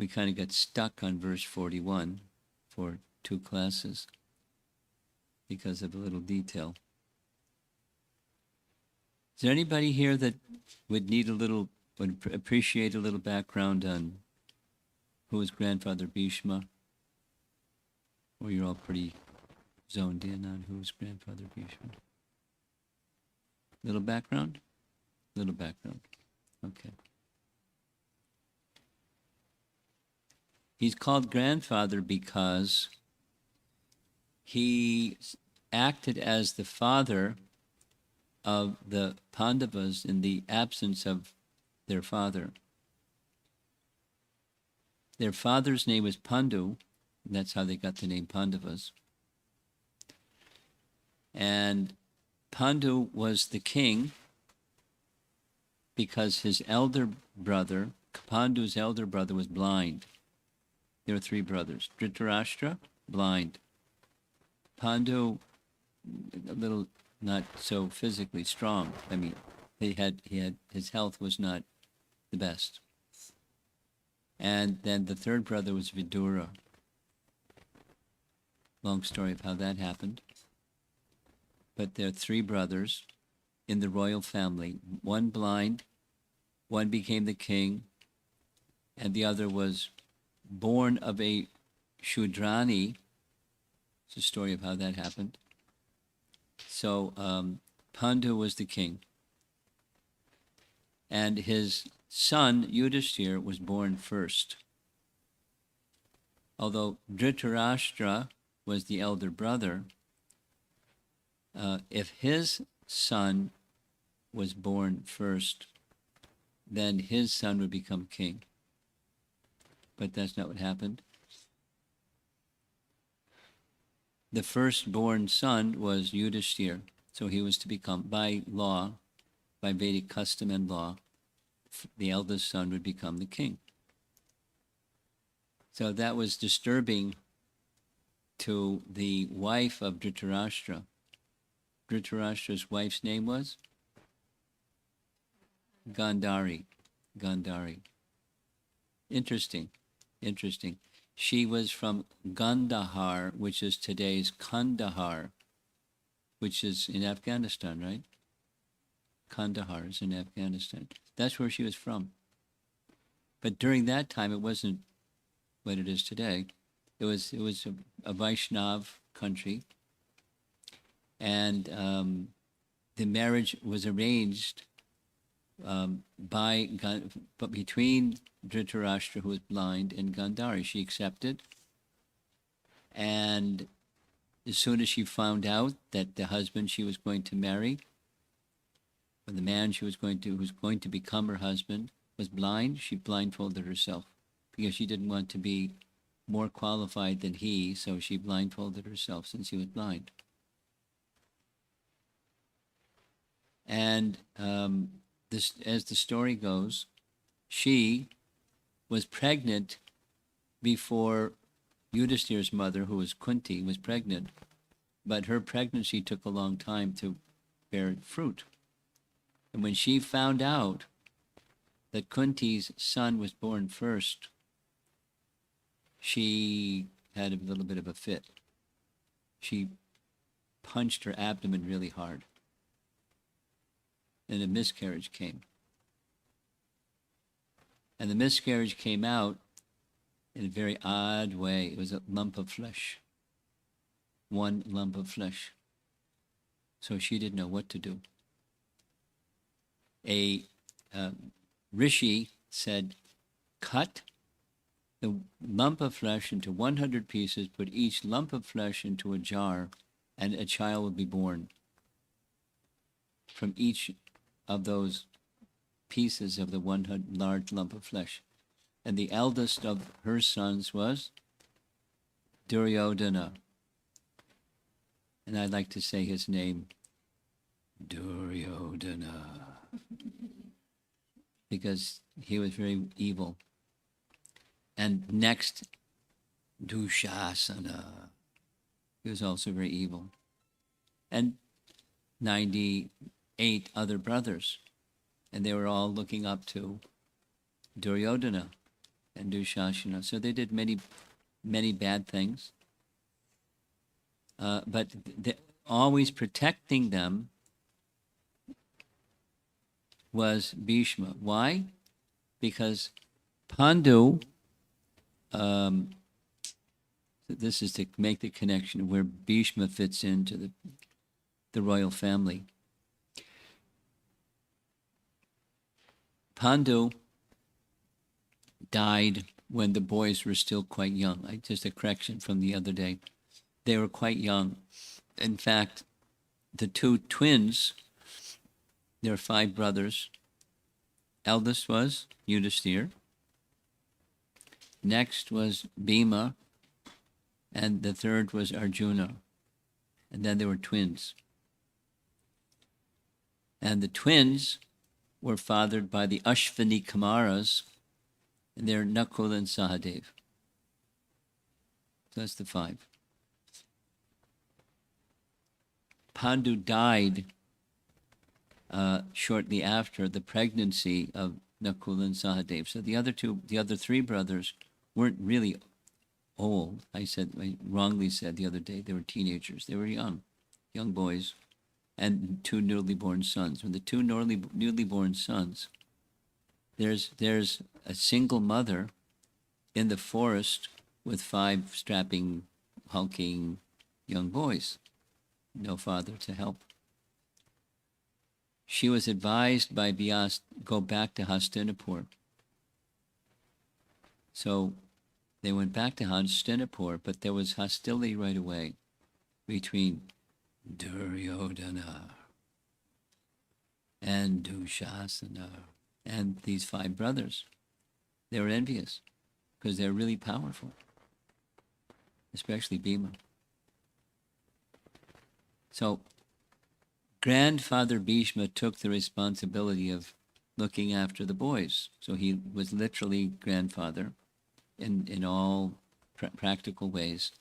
we kind of got stuck on verse 41 for 2 classes because of a little detail. Is there anybody here that would appreciate a little background on who was grandfather Bhīṣma? Or you're all pretty zoned in on who was grandfather Bhīṣma? Little background? Little background. Okay. He's called grandfather because he acted as the father of the Pandavas in the absence of their father. Their father's name was Pandu, and that's how they got the name Pandavas. And Pandu was the king because his elder brother, Pandu's elder brother, was blind. There were 3 brothers. Dhritarashtra, blind. Pandu, a little not so physically strong. I mean, his health was not the best. And then the 3rd brother was Vidura. Long story of how that happened. But there are 3 brothers in the royal family. One blind, one became the king, and the other was born of a Shudrani. It's a story of how that happened. So Pandu was the king. And his son, Yudhishthira, was born first. Although Dhritarashtra was the elder brother, if his son was born first, then his son would become king. But that's not what happened. The firstborn son was Yudhishthira, so he was to become, by law, by Vedic custom and law, the eldest son would become the king. So that was disturbing to the wife of Dhritarashtra. Dhritarashtra's wife's name was Gandhari. Gandhari. Interesting. She was from Gandhar, which is today's Kandahar, which is in Afghanistan, right? Kandahar is in Afghanistan. That's where she was from. But during that time, it wasn't what it is today. It was a Vaishnav country, and the marriage was arranged between Dhritarashtra, who was blind, and Gandhari. She accepted, and as soon as she found out that the husband she was going to marry, or the man who was going to become her husband, was blind, she blindfolded herself because she didn't want to be more qualified than he, so she blindfolded herself since he was blind. And as the story goes, she was pregnant before Yudhishthira's mother, who was Kunti, was pregnant, but her pregnancy took a long time to bear fruit. And when she found out that Kunti's son was born first, she had a little bit of a fit. She punched her abdomen really hard, and a miscarriage came. And the miscarriage came out in a very odd way. It was a lump of flesh. One lump of flesh. So she didn't know what to do. A rishi said, cut the lump of flesh into 100 pieces, put each lump of flesh into a jar, and a child would be born from each of those pieces of the one large lump of flesh. And the eldest of her sons was Duryodhana. And I'd like to say his name, Duryodhana, because he was very evil. And next, Dushasana. He was also very evil. And 98 other brothers. And they were all looking up to Duryodhana. and Dushashana. So they did many, many bad things. But always protecting them was Bhīṣma. Why? Because Pandu, this is to make the connection where Bhīṣma fits into the royal family. Pandu died when the boys were still quite young. Just a correction from the other day. They were quite young. In fact, the two twins, there are 5 brothers. Eldest was Yudhisthira. Next was Bhima. And the third was Arjuna. And then there were twins. And the twins were fathered by the Ashvini Kumaras, and they're Nakul and Sahadev. So that's the 5. Pandu died shortly after the pregnancy of Nakul and Sahadev. So the other 3 brothers weren't really old. I wrongly said the other day they were teenagers. They were young boys, and 2 newly born sons. When the 2 newly born sons, there's a single mother in the forest with 5 strapping, hulking young boys. No father to help. She was advised by Vyas, go back to Hastinapur. So they went back to Hastinapur, but there was hostility right away between Duryodhana and Dushasana and these 5 brothers. They were envious because they're really powerful, especially Bhima. So grandfather Bhīṣma took the responsibility of looking after the boys. So he was literally grandfather in all practical ways.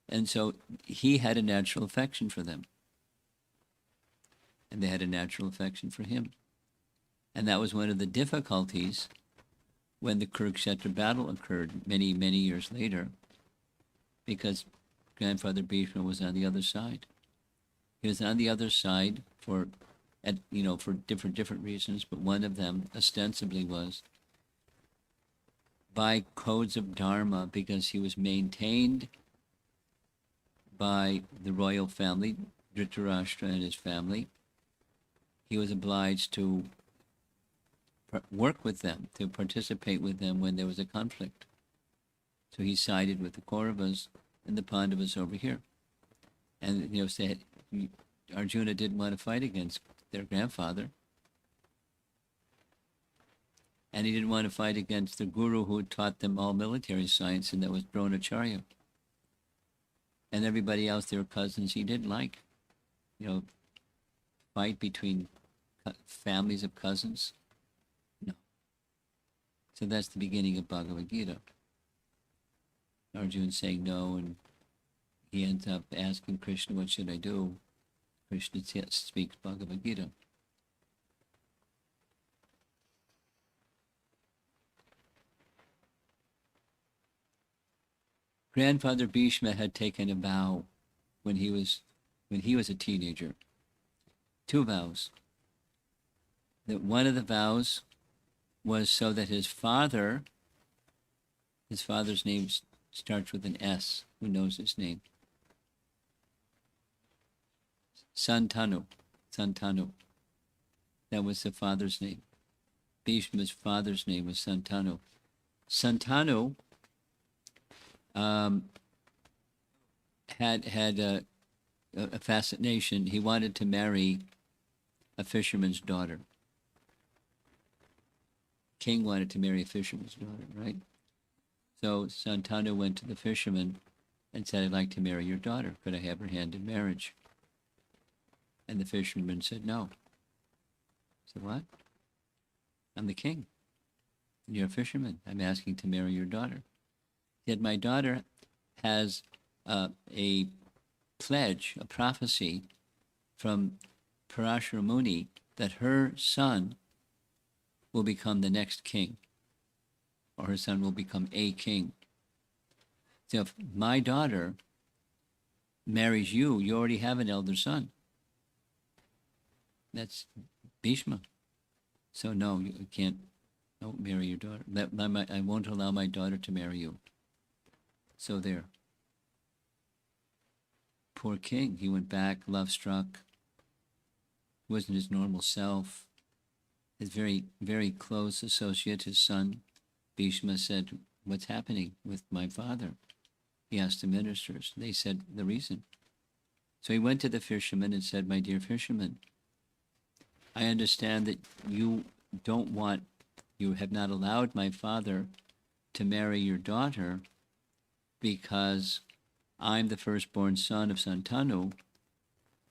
And so he had a natural affection for them. And they had a natural affection for him. And that was one of the difficulties when the Kurukshetra battle occurred many, many years later, because grandfather Bhīṣma was on the other side. He was on the other side for different reasons, but one of them ostensibly was by codes of dharma, because he was maintained by the royal family, Dhritarashtra and his family. He was obliged to work with them, to participate with them when there was a conflict. So he sided with the Kauravas and the Pandavas over here. And said Arjuna didn't want to fight against their grandfather. And he didn't want to fight against the guru who had taught them all military science, and that was Dronacharya. And everybody else, they were cousins he didn't like. Fight between families of cousins. No. So that's the beginning of Bhagavad Gita. Arjuna saying no, and he ends up asking Krishna, what should I do? Krishna speaks Bhagavad Gita. Grandfather Bhīṣma had taken a vow when he was a teenager. 2 vows. That one of the vows was so that his father's name starts with an S. Who knows his name? Santanu. That was the father's name. Bhīṣma's father's name was Santanu. Santanu had a fascination. He wanted to marry a fisherman's daughter. King wanted to marry a fisherman's daughter, right? So Santanu went to the fisherman and said, I'd like to marry your daughter. Could I have her hand in marriage? And the fisherman said, no. He said, what? I'm the king. You're a fisherman. I'm asking to marry your daughter. He said, my daughter has a pledge, a prophecy from Parashara Muni that her son will become the next king. or her son will become a king. So if my daughter marries you, you already have an elder son. That's Bhīṣma. So no, you can't. Don't marry your daughter. I won't allow my daughter to marry you. So there. Poor king. He went back, love-struck. Wasn't his normal self. His very, very close associate, his son, Bhīṣma, said, "What's happening with my father?" He asked the ministers. They said the reason. So he went to the fisherman and said, "My dear fisherman, I understand that you have not allowed my father to marry your daughter because I'm the firstborn son of Santanu,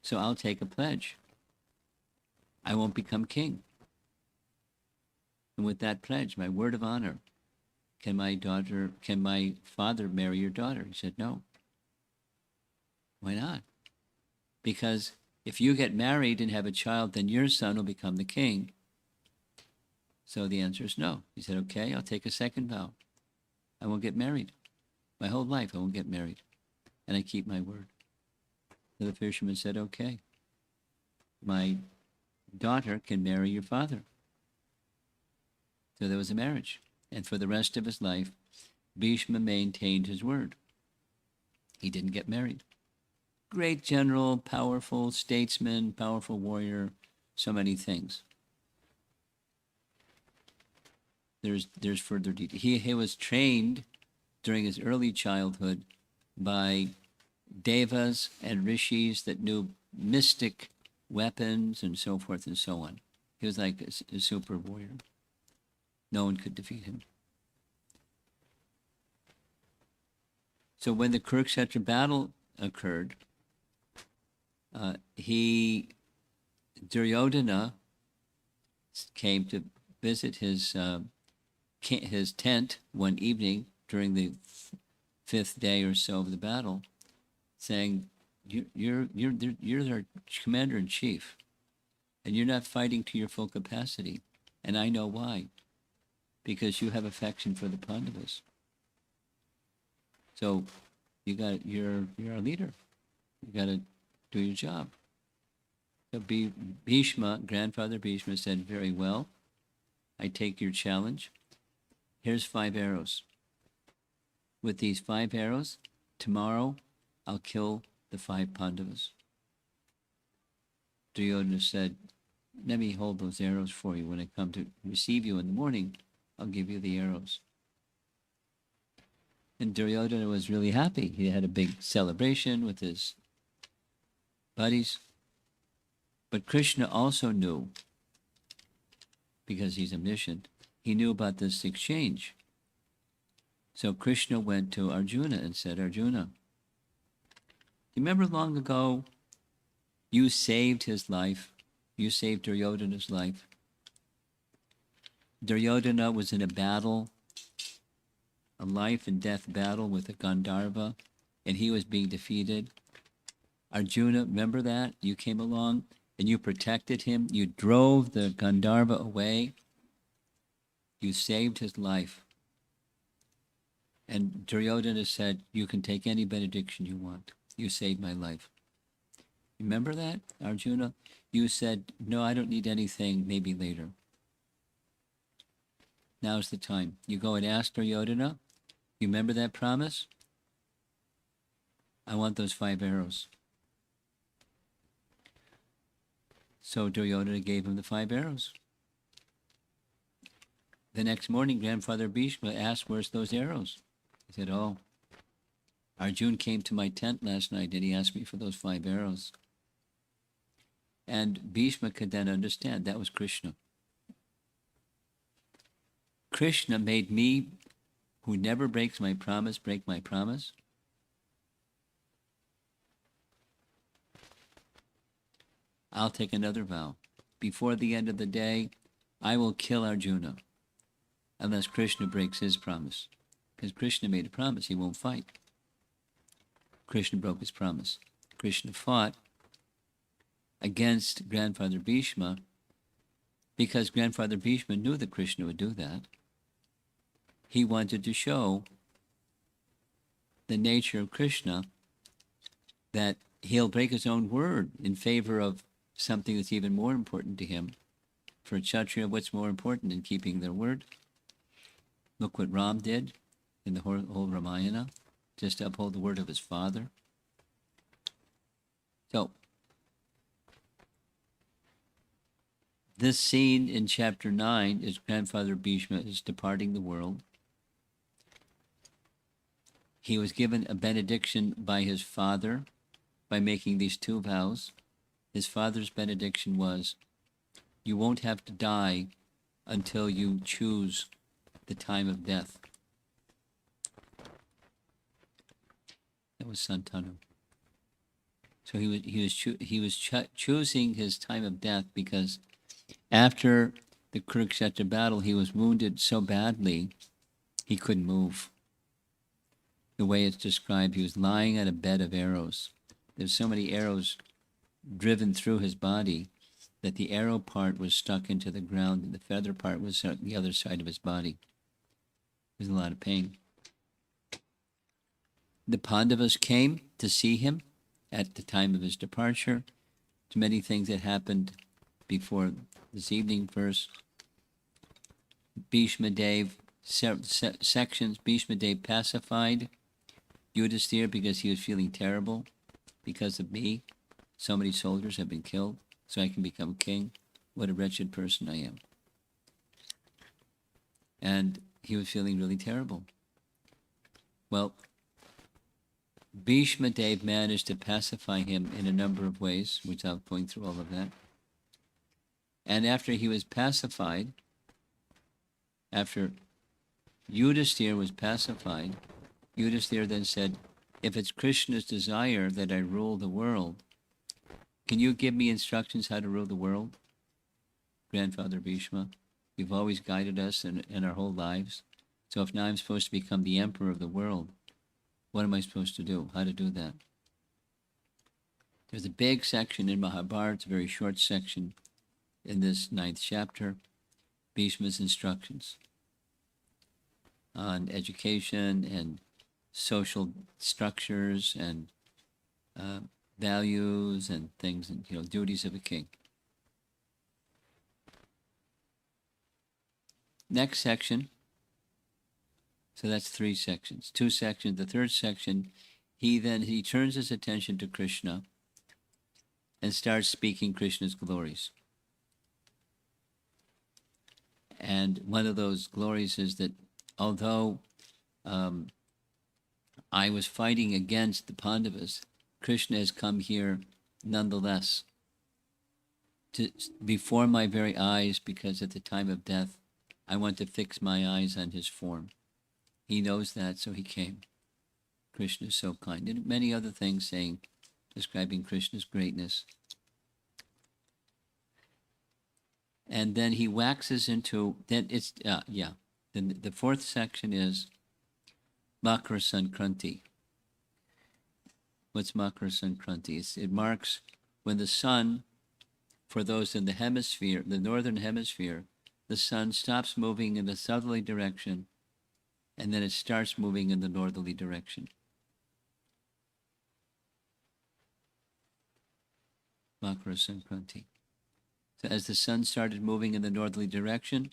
so I'll take a pledge. I won't become king. And with that pledge, my word of honor, can my father marry your daughter?" He said, "No." "Why not?" "Because if you get married and have a child, then your son will become the king." So the answer is no. He said, "Okay, I'll take a second vow. I won't get married. My whole life I won't get married. And I keep my word." So the fisherman said, "Okay, my daughter can marry your father." So there was a marriage. And for the rest of his life, Bhīṣma maintained his word. He didn't get married. Great general, powerful statesman, powerful warrior, so many things. There's further detail. He was trained during his early childhood by devas and rishis that knew mystic weapons and so forth and so on. He was like a super warrior. No one could defeat him. So when the Kurukshetra battle occurred, Duryodhana came to visit his tent one evening during the fifth day or so of the battle, saying, "You're our commander in chief, and you're not fighting to your full capacity, and I know why, because you have affection for the Pandavas. So you're our leader. You got to do your job." So Bhīṣma, grandfather Bhīṣma, said, "Very well, I take your challenge. Here's 5 arrows. With these 5 arrows, tomorrow I'll kill the 5 Pandavas." Duryodhana said, "Let me hold those arrows for you. When I come to receive you in the morning, I'll give you the arrows." And Duryodhana was really happy. He had a big celebration with his buddies. But Krishna also knew, because he's omniscient, he knew about this exchange. So Krishna went to Arjuna and said, "Arjuna, you remember long ago you saved his life? You saved Duryodhana's life. Duryodhana was in a battle, a life and death battle with a Gandharva, and he was being defeated. Arjuna, remember that? You came along and you protected him. You drove the Gandharva away. You saved his life." And Duryodhana said, "You can take any benediction you want. You saved my life." Remember that, Arjuna? You said, "No, I don't need anything, maybe later." Now's the time. You go and ask Duryodhana. You remember that promise? I want those 5 arrows. So Duryodhana gave him the 5 arrows. The next morning, Grandfather Bhīṣma asked, "Where's those arrows?" He said, "Oh, Arjuna came to my tent last night and he asked me for those 5 arrows." And Bhīṣma could then understand that was Krishna. Krishna made me, who never breaks my promise, break my promise. I'll take another vow. Before the end of the day, I will kill Arjuna unless Krishna breaks his promise. Because Krishna made a promise, he won't fight. Krishna broke his promise. Krishna fought against Grandfather Bhīṣma because Grandfather Bhīṣma knew that Krishna would do that. he wanted to show the nature of Krishna, that he'll break his own word in favor of something that's even more important to him. For a Kshatriya, what's more important than keeping their word? Look what Ram did in the whole Ramayana, just to uphold the word of his father. So, this scene in chapter 9 is grandfather Bhīṣma is departing the world. He was given a benediction by his father by making these two vows. His father's benediction was, you won't have to die until you choose the time of death. That was Santanu. So he was choosing his time of death because after the Kurukshetra battle, he was wounded so badly he couldn't move. The way it's described, he was lying on a bed of arrows. There's so many arrows driven through his body that the arrow part was stuck into the ground and the feather part was on the other side of his body. There's a lot of pain. The Pandavas came to see him at the time of his departure. There's many things that happened before this evening. First, Bhīṣmadeva, sections, Bhīṣmadeva pacified Yudhisthira because he was feeling terrible. Because of me, so many soldiers have been killed, so I can become king. What a wretched person I am. And he was feeling really terrible. Well, Bhīṣmadeva managed to pacify him in a number of ways, without going through all of that. And after he was pacified, after Yudhisthira was pacified, Yudhisthira then said, if it's Krishna's desire that I rule the world, can you give me instructions how to rule the world? Grandfather Bhīṣma, you've always guided us in our whole lives. So if now I'm supposed to become the emperor of the world, what am I supposed to do? How to do that? There's a big section in Mahabharata, it's a very short section in this 9th chapter, Bhīṣma's instructions on education and social structures and values and things, and duties of a king. Next section. So that's 3 sections. 2 sections. The 3rd section, he turns his attention to Krishna and starts speaking Krishna's glories. And one of those glories is that although I was fighting against the Pandavas, Krishna has come here nonetheless before my very eyes, because at the time of death, I want to fix my eyes on his form. He knows that, so he came. Krishna is so kind. And many other things describing Krishna's greatness. And then he waxes into, then it's, Then the 4th section is Makara Sankranti. What's Makara Sankranti? It marks when the sun, for those in the hemisphere, the northern hemisphere, the sun stops moving in the southerly direction, and then it starts moving in the northerly direction. Makara Sankranti. So as the sun started moving in the northerly direction,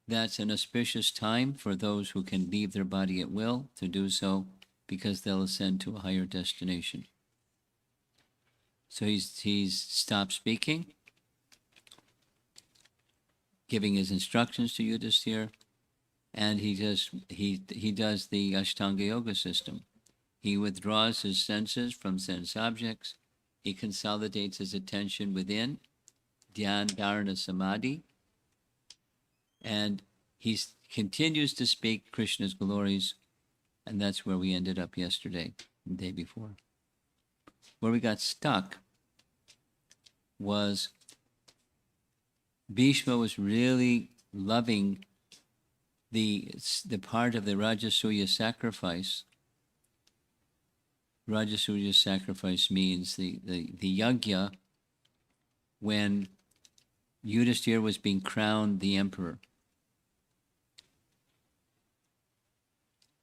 that's an auspicious time for those who can leave their body at will to do so, because they'll ascend to a higher destination. So he's stopped speaking, giving his instructions to Yudhisthira, and he does the Ashtanga Yoga system. He withdraws his senses from sense objects. He consolidates his attention within, Dhyan, Dharana, Samadhi, and he continues to speak Krishna's glories, and that's where we ended up yesterday, the day before. Where we got stuck was Bhīṣma was really loving the part of the Rajasuya sacrifice. Rajasuya sacrifice means the yajna when Yudhisthira was being crowned the emperor.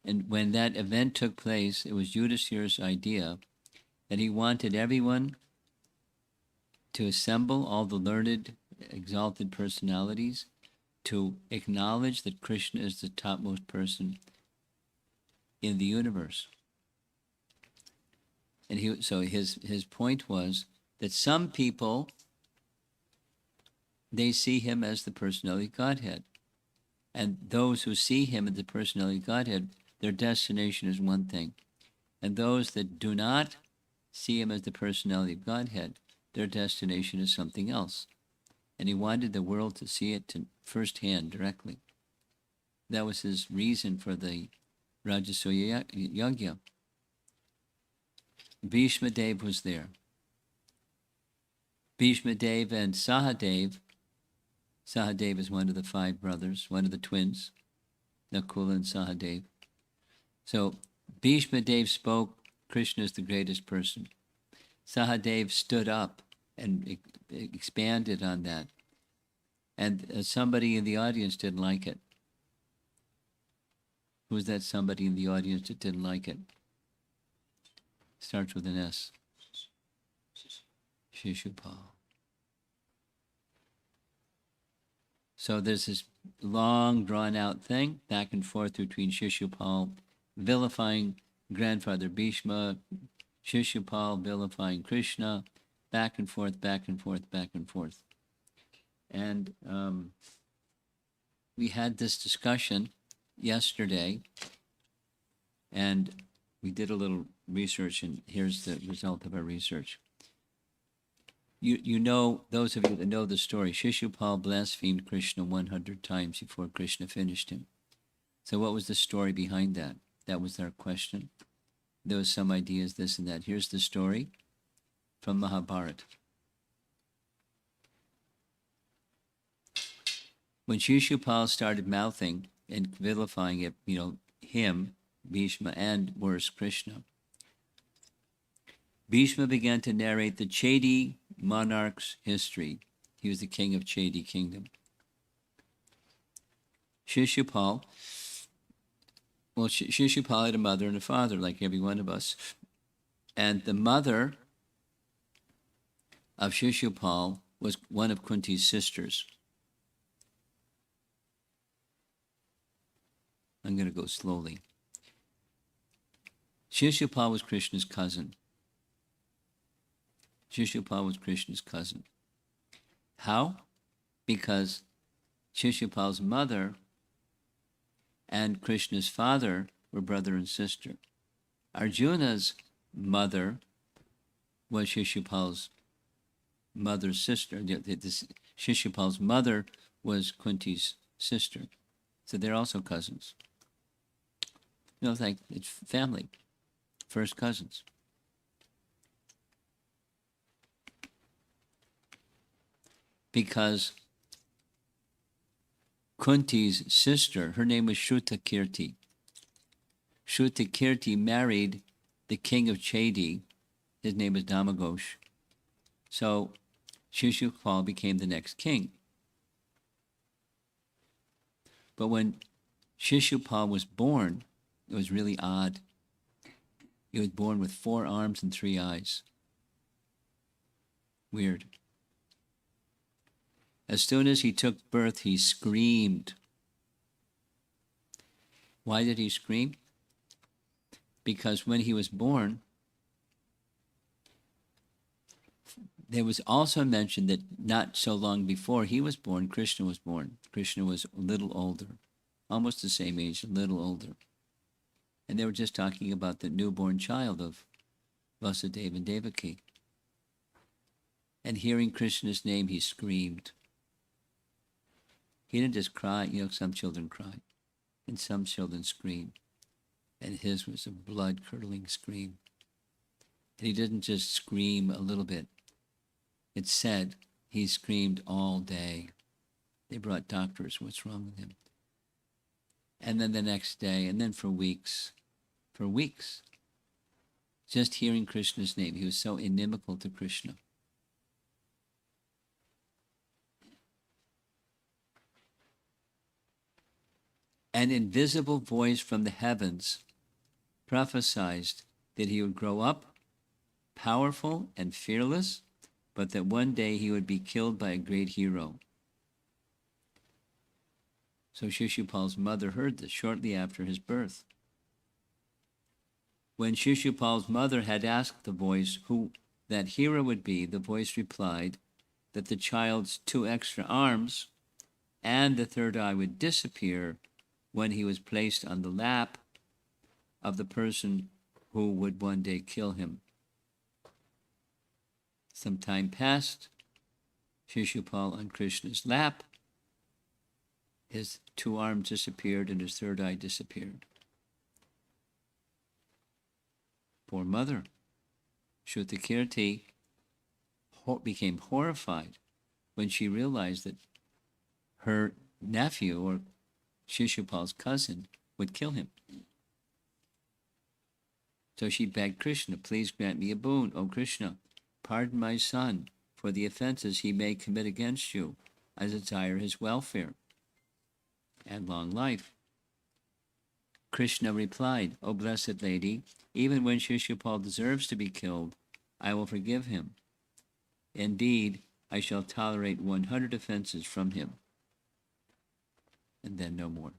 And when that event took place, it was Yudhishthira's idea that he wanted everyone to assemble, all the learned, exalted personalities, to acknowledge that Krishna is the topmost person in the universe. And his point was that some people, they see him as the personality Godhead. And those who see him as the personality Godhead, their destination is one thing. And those that do not see him as the personality of Godhead, their destination is something else. And he wanted the world to see it firsthand, directly. That was his reason for the Rajasuya Yajna. Bhīṣmadeva was there. Bhīṣmadeva and Sahadev. Sahadev is one of the 5 brothers, one of the twins, Nakula and Sahadev. So Bhīṣmadeva spoke, Krishna is the greatest person. Sahadev stood up and expanded on that. And somebody in the audience didn't like it. Who was that somebody in the audience that didn't like it? Starts with an S. Shishupal. So there's this long, drawn-out thing, back and forth between Shishupal vilifying grandfather Bhishma, Shishupal vilifying Krishna, back and forth, back and forth, back and forth. And we had this discussion yesterday, and we did a little research, and here's the result of our research. You know, those of you that know the story, Shishupal blasphemed Krishna 100 times before Krishna finished him. So what was the story behind that? That was our question. There was some ideas, this and that. Here's the story from Mahabharata. When Shishupal started mouthing and vilifying it, him, Bhishma, and worse, Krishna, Bhishma began to narrate the Chedi monarch's history. He was the king of Chedi kingdom. Shishupal had a mother and a father, like every one of us. And the mother of Shishupal was one of Kunti's sisters. I'm going to go slowly. Shishupal was Krishna's cousin. Shishupal was Krishna's cousin. How? Because Shishupal's mother and Krishna's father were brother and sister. Arjuna's mother was Shishupal's mother's sister. Shishupal's mother was Kunti's sister. So they're also cousins. It's like it's family, first cousins. Because Kunti's sister, her name was Shrutakirti. Shrutakirti married the king of Chedi. His name was Damagosh. So Shishupal became the next king. But when Shishupal was born, it was really odd. He was born with 4 arms and 3 eyes. Weird. As soon as he took birth, he screamed. Why did he scream? Because when he was born, there was also mentioned that not so long before he was born, Krishna was born. Krishna was a little older, almost the same age, a little older. And they were just talking about the newborn child of Vasudeva and Devaki. And hearing Krishna's name, he screamed. He didn't just cry. Some children cry, and some children scream. And his was a blood-curdling scream. And he didn't just scream a little bit. It said he screamed all day. They brought doctors. What's wrong with him? And then the next day, and then for weeks, just hearing Krishna's name. He was so inimical to Krishna. An invisible voice from the heavens prophesied that he would grow up powerful and fearless, but that one day he would be killed by a great hero. So Shishupal's mother heard this shortly after his birth. When Shishupal's mother had asked the voice who that hero would be, the voice replied that the child's 2 extra arms and the third eye would disappear when he was placed on the lap of the person who would one day kill him. Some time passed. Shishupal on Krishna's lap. His 2 arms disappeared and his third eye disappeared. Poor mother. Shrutakirti became horrified when she realized that her nephew, or Shishupal's cousin, would kill him. So she begged Krishna, please grant me a boon, O Krishna. Pardon my son for the offenses he may commit against you. I desire his welfare and long life. Krishna replied, O blessed lady, even when Shishupal deserves to be killed, I will forgive him. Indeed, I shall tolerate 100 offenses from him, and then no more.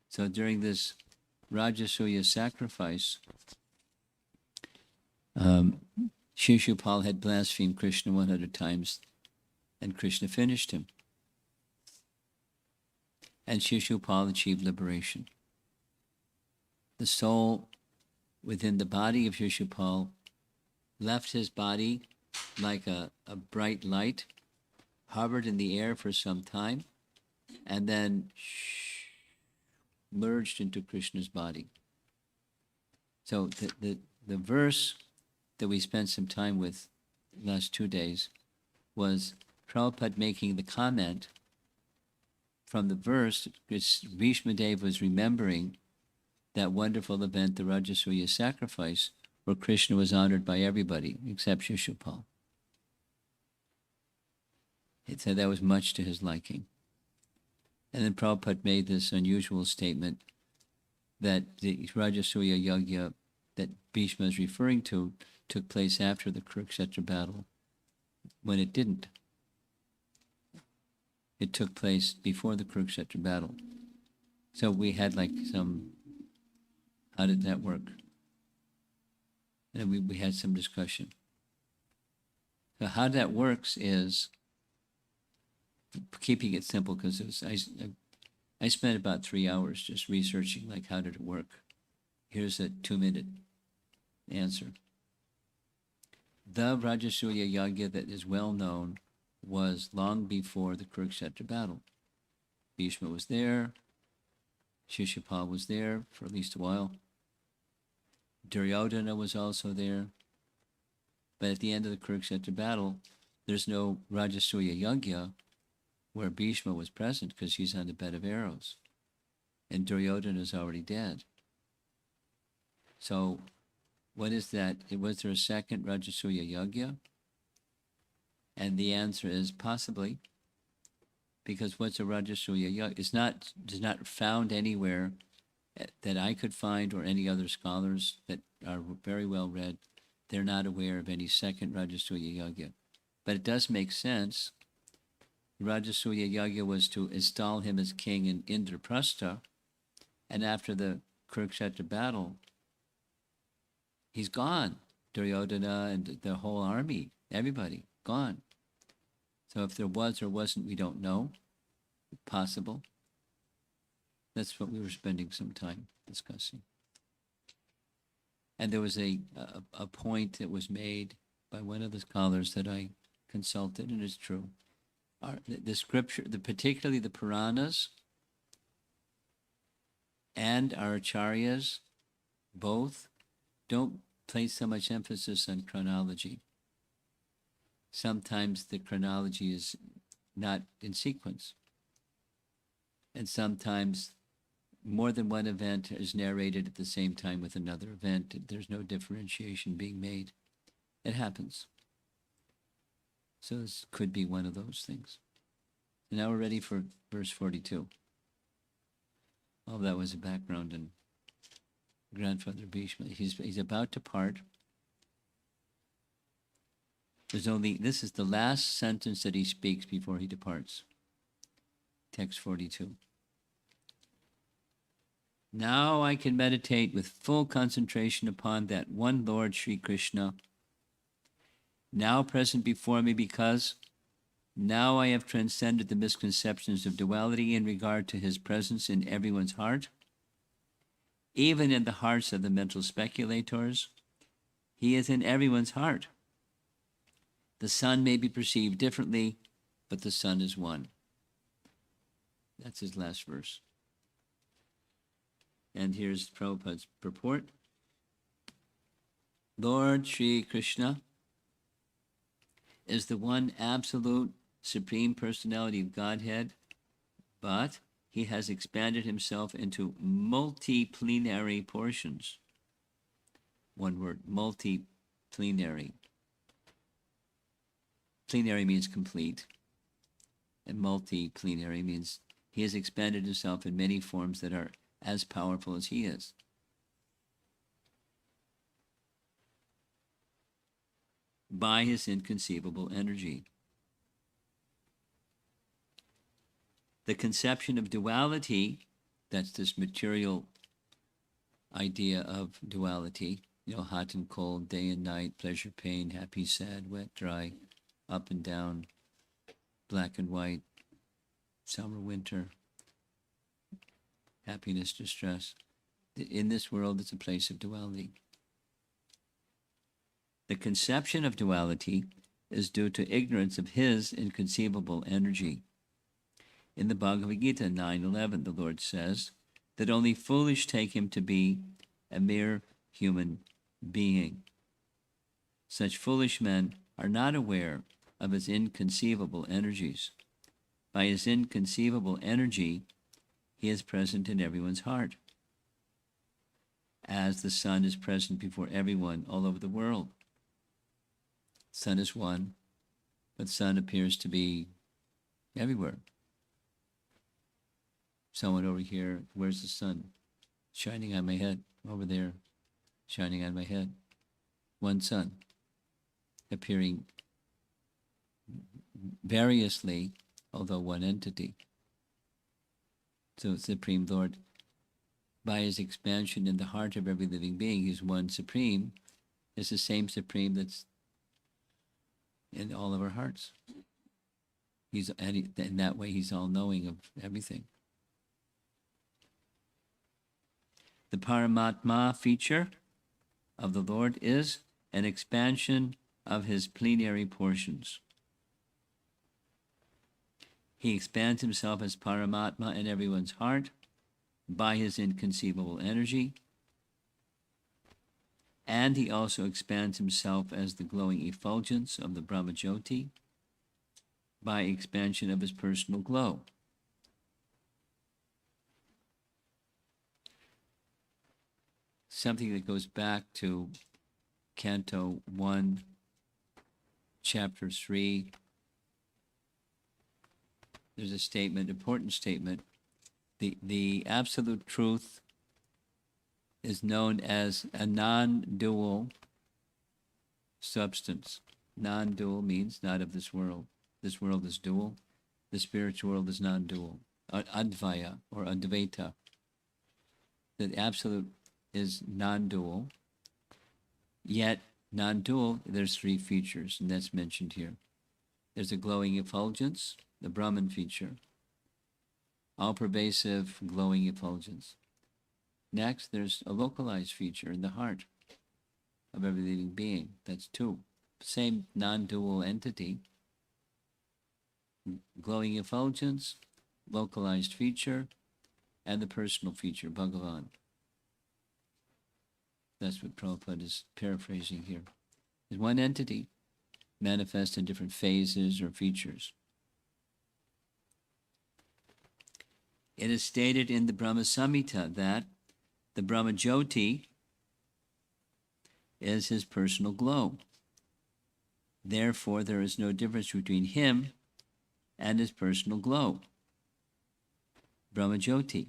So during this Rajasuya sacrifice, Shishupal had blasphemed Krishna 100 times, and Krishna finished him. And Shishupal achieved liberation. The soul within the body of Shishupal left his body like a bright light, hovered in the air for some time, and then merged into Krishna's body. So the verse that we spent some time with the last 2 days was Prabhupada making the comment from the verse. Bhīṣmadeva was remembering that wonderful event, the Rajasuya sacrifice, where Krishna was honored by everybody except Shishupal. He said that was much to his liking. And then Prabhupada made this unusual statement that the Rajasuya Yajna that Bhishma is referring to took place after the Kurukshetra battle, when it didn't. It took place before the Kurukshetra battle. So we had like some, how did that work? And we had some discussion. So how that works is, keeping it simple, because I spent about 3 hours just researching, like, how did it work? Here's a 2-minute answer. The Rajasuya Yajna that is well known was long before the Kurukshetra battle. Bhishma was there. Shishupal was there for at least a while. Duryodhana was also there. But at the end of the Kurukshetra battle, there's no Rajasuya Yajna where Bhishma was present, because he's on the bed of arrows. And Duryodhana is already dead. So what is that? Was there a second Rajasuya Yajna? And the answer is possibly, because what's a Rajasuya Yajna? It's not found anywhere that I could find, or any other scholars that are very well read. They're not aware of any second Rajasuya Yajna. But it does make sense. Rajasuya Yajna was to install him as king in Indraprastha, and after the Kurukshetra battle, he's gone. Duryodhana and the whole army, everybody, gone. So if there was or wasn't, we don't know. Possible. That's what we were spending some time discussing. And there was a point that was made by one of the scholars that I consulted, and it's true. The scripture, particularly the Puranas and our acharyas, both don't place so much emphasis on chronology. Sometimes the chronology is not in sequence. And sometimes more than one event is narrated at the same time with another event. There's no differentiation being made. It happens. So this could be one of those things. And now we're ready for verse 42. All that was a background and grandfather Bhīṣma. He's about to part. This is the last sentence that he speaks before he departs. Text 42. Now I can meditate with full concentration upon that one Lord Sri Krishna, now present before me, because now I have transcended the misconceptions of duality in regard to his presence in everyone's heart, even in the hearts of the mental speculators. He is in everyone's heart. The sun may be perceived differently, but the sun is one. That's his last verse. And here's Prabhupada's purport. Lord Sri Krishna is the one absolute Supreme Personality of Godhead, but he has expanded himself into multiplenary portions. One word, multiplenary. Plenary means complete, and multiplenary means he has expanded himself in many forms that are as powerful as he is. By his inconceivable energy. The conception of duality, that's this material idea of duality, hot and cold, day and night, pleasure, pain, happy, sad, wet, dry, up and down, black and white, summer, winter, happiness, distress. In this world, it's a place of duality. The conception of duality is due to ignorance of his inconceivable energy. In the Bhagavad Gita 9:11, the Lord says that only foolish take him to be a mere human being. Such foolish men are not aware of his inconceivable energies. By his inconceivable energy, he is present in everyone's heart, as the sun is present before everyone all over the world. Sun is one, but sun appears to be everywhere. Someone over here, where's the sun? Shining on my head. Over there, shining on my head. One sun, appearing variously, although one entity. So Supreme Lord, by his expansion in the heart of every living being, he's one Supreme, is the same Supreme that's in all of our hearts. In that way, he's all-knowing of everything. The Paramatma feature of the Lord is an expansion of his plenary portions. He expands himself as Paramatma in everyone's heart by his inconceivable energy, and he also expands himself as the glowing effulgence of the Brahmajyoti by expansion of his personal glow. Something that goes back to Canto 1, Chapter 3. There's a statement, important statement. The absolute truth is known as a non-dual substance. Non-dual means not of this world. This world is dual. The spiritual world is non-dual. Advaya or Advaita. The absolute is non-dual. Yet non-dual, there's three features, and that's mentioned here. There's a glowing effulgence, the Brahman feature. All-pervasive glowing effulgence. Next, there's a localized feature in the heart of every living being. That's two. Same non-dual entity. Glowing effulgence, localized feature, and the personal feature, Bhagavan. That's what Prabhupada is paraphrasing here. There's one entity, manifest in different phases or features. It is stated in the Brahma Samhita that the Brahmajyoti is his personal glow. Therefore, there is no difference between him and his personal glow, Brahmajyoti,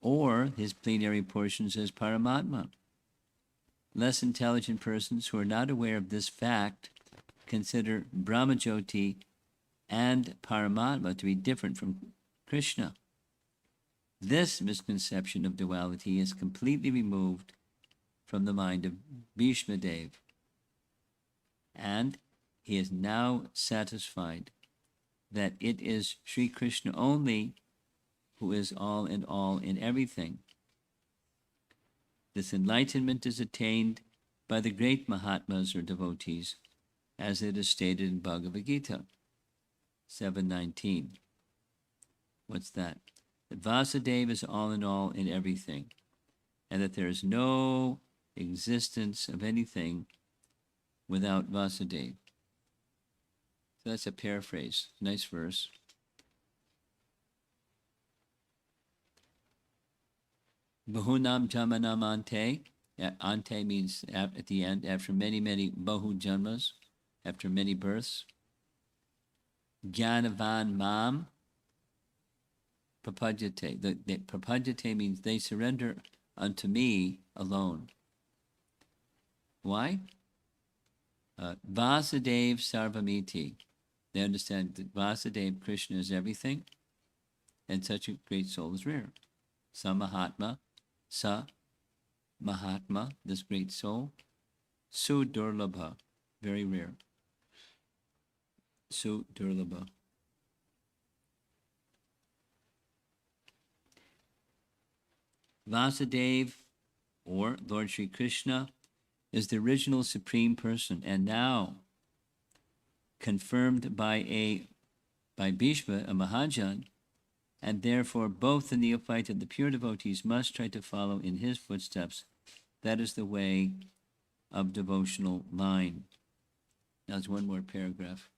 or his plenary portions as Paramatma. Less intelligent persons who are not aware of this fact consider Brahmajyoti and Paramatma to be different from Krishna. This misconception of duality is completely removed from the mind of Bhīṣmadeva, and he is now satisfied that it is Sri Krishna only who is all in everything. This enlightenment is attained by the great Mahatmas or devotees, as it is stated in Bhagavad Gita 7:19. What's that? That Vasudeva is all in everything, and that there is no existence of anything without Vasudeva. So that's a paraphrase. Nice verse. Bahunam jamanam ante. Ante means at the end, after many bahu janmas, after many births. Jnanavan mam prapadyate. The prapadyate means they surrender unto me alone. Why? Vasudev Sarvamiti. They understand that Vasudeva, Krishna, is everything, and such a great soul is rare. Sa Mahatma, this great soul, Sudurlabha, very rare. Sudurlabha. Vasudeva, or Lord Sri Krishna, is the original Supreme Person, and now confirmed by Bhīṣma, a Mahajan, and therefore both the neophyte and the pure devotees must try to follow in his footsteps. That is the way of devotional line. Now there's one more paragraph.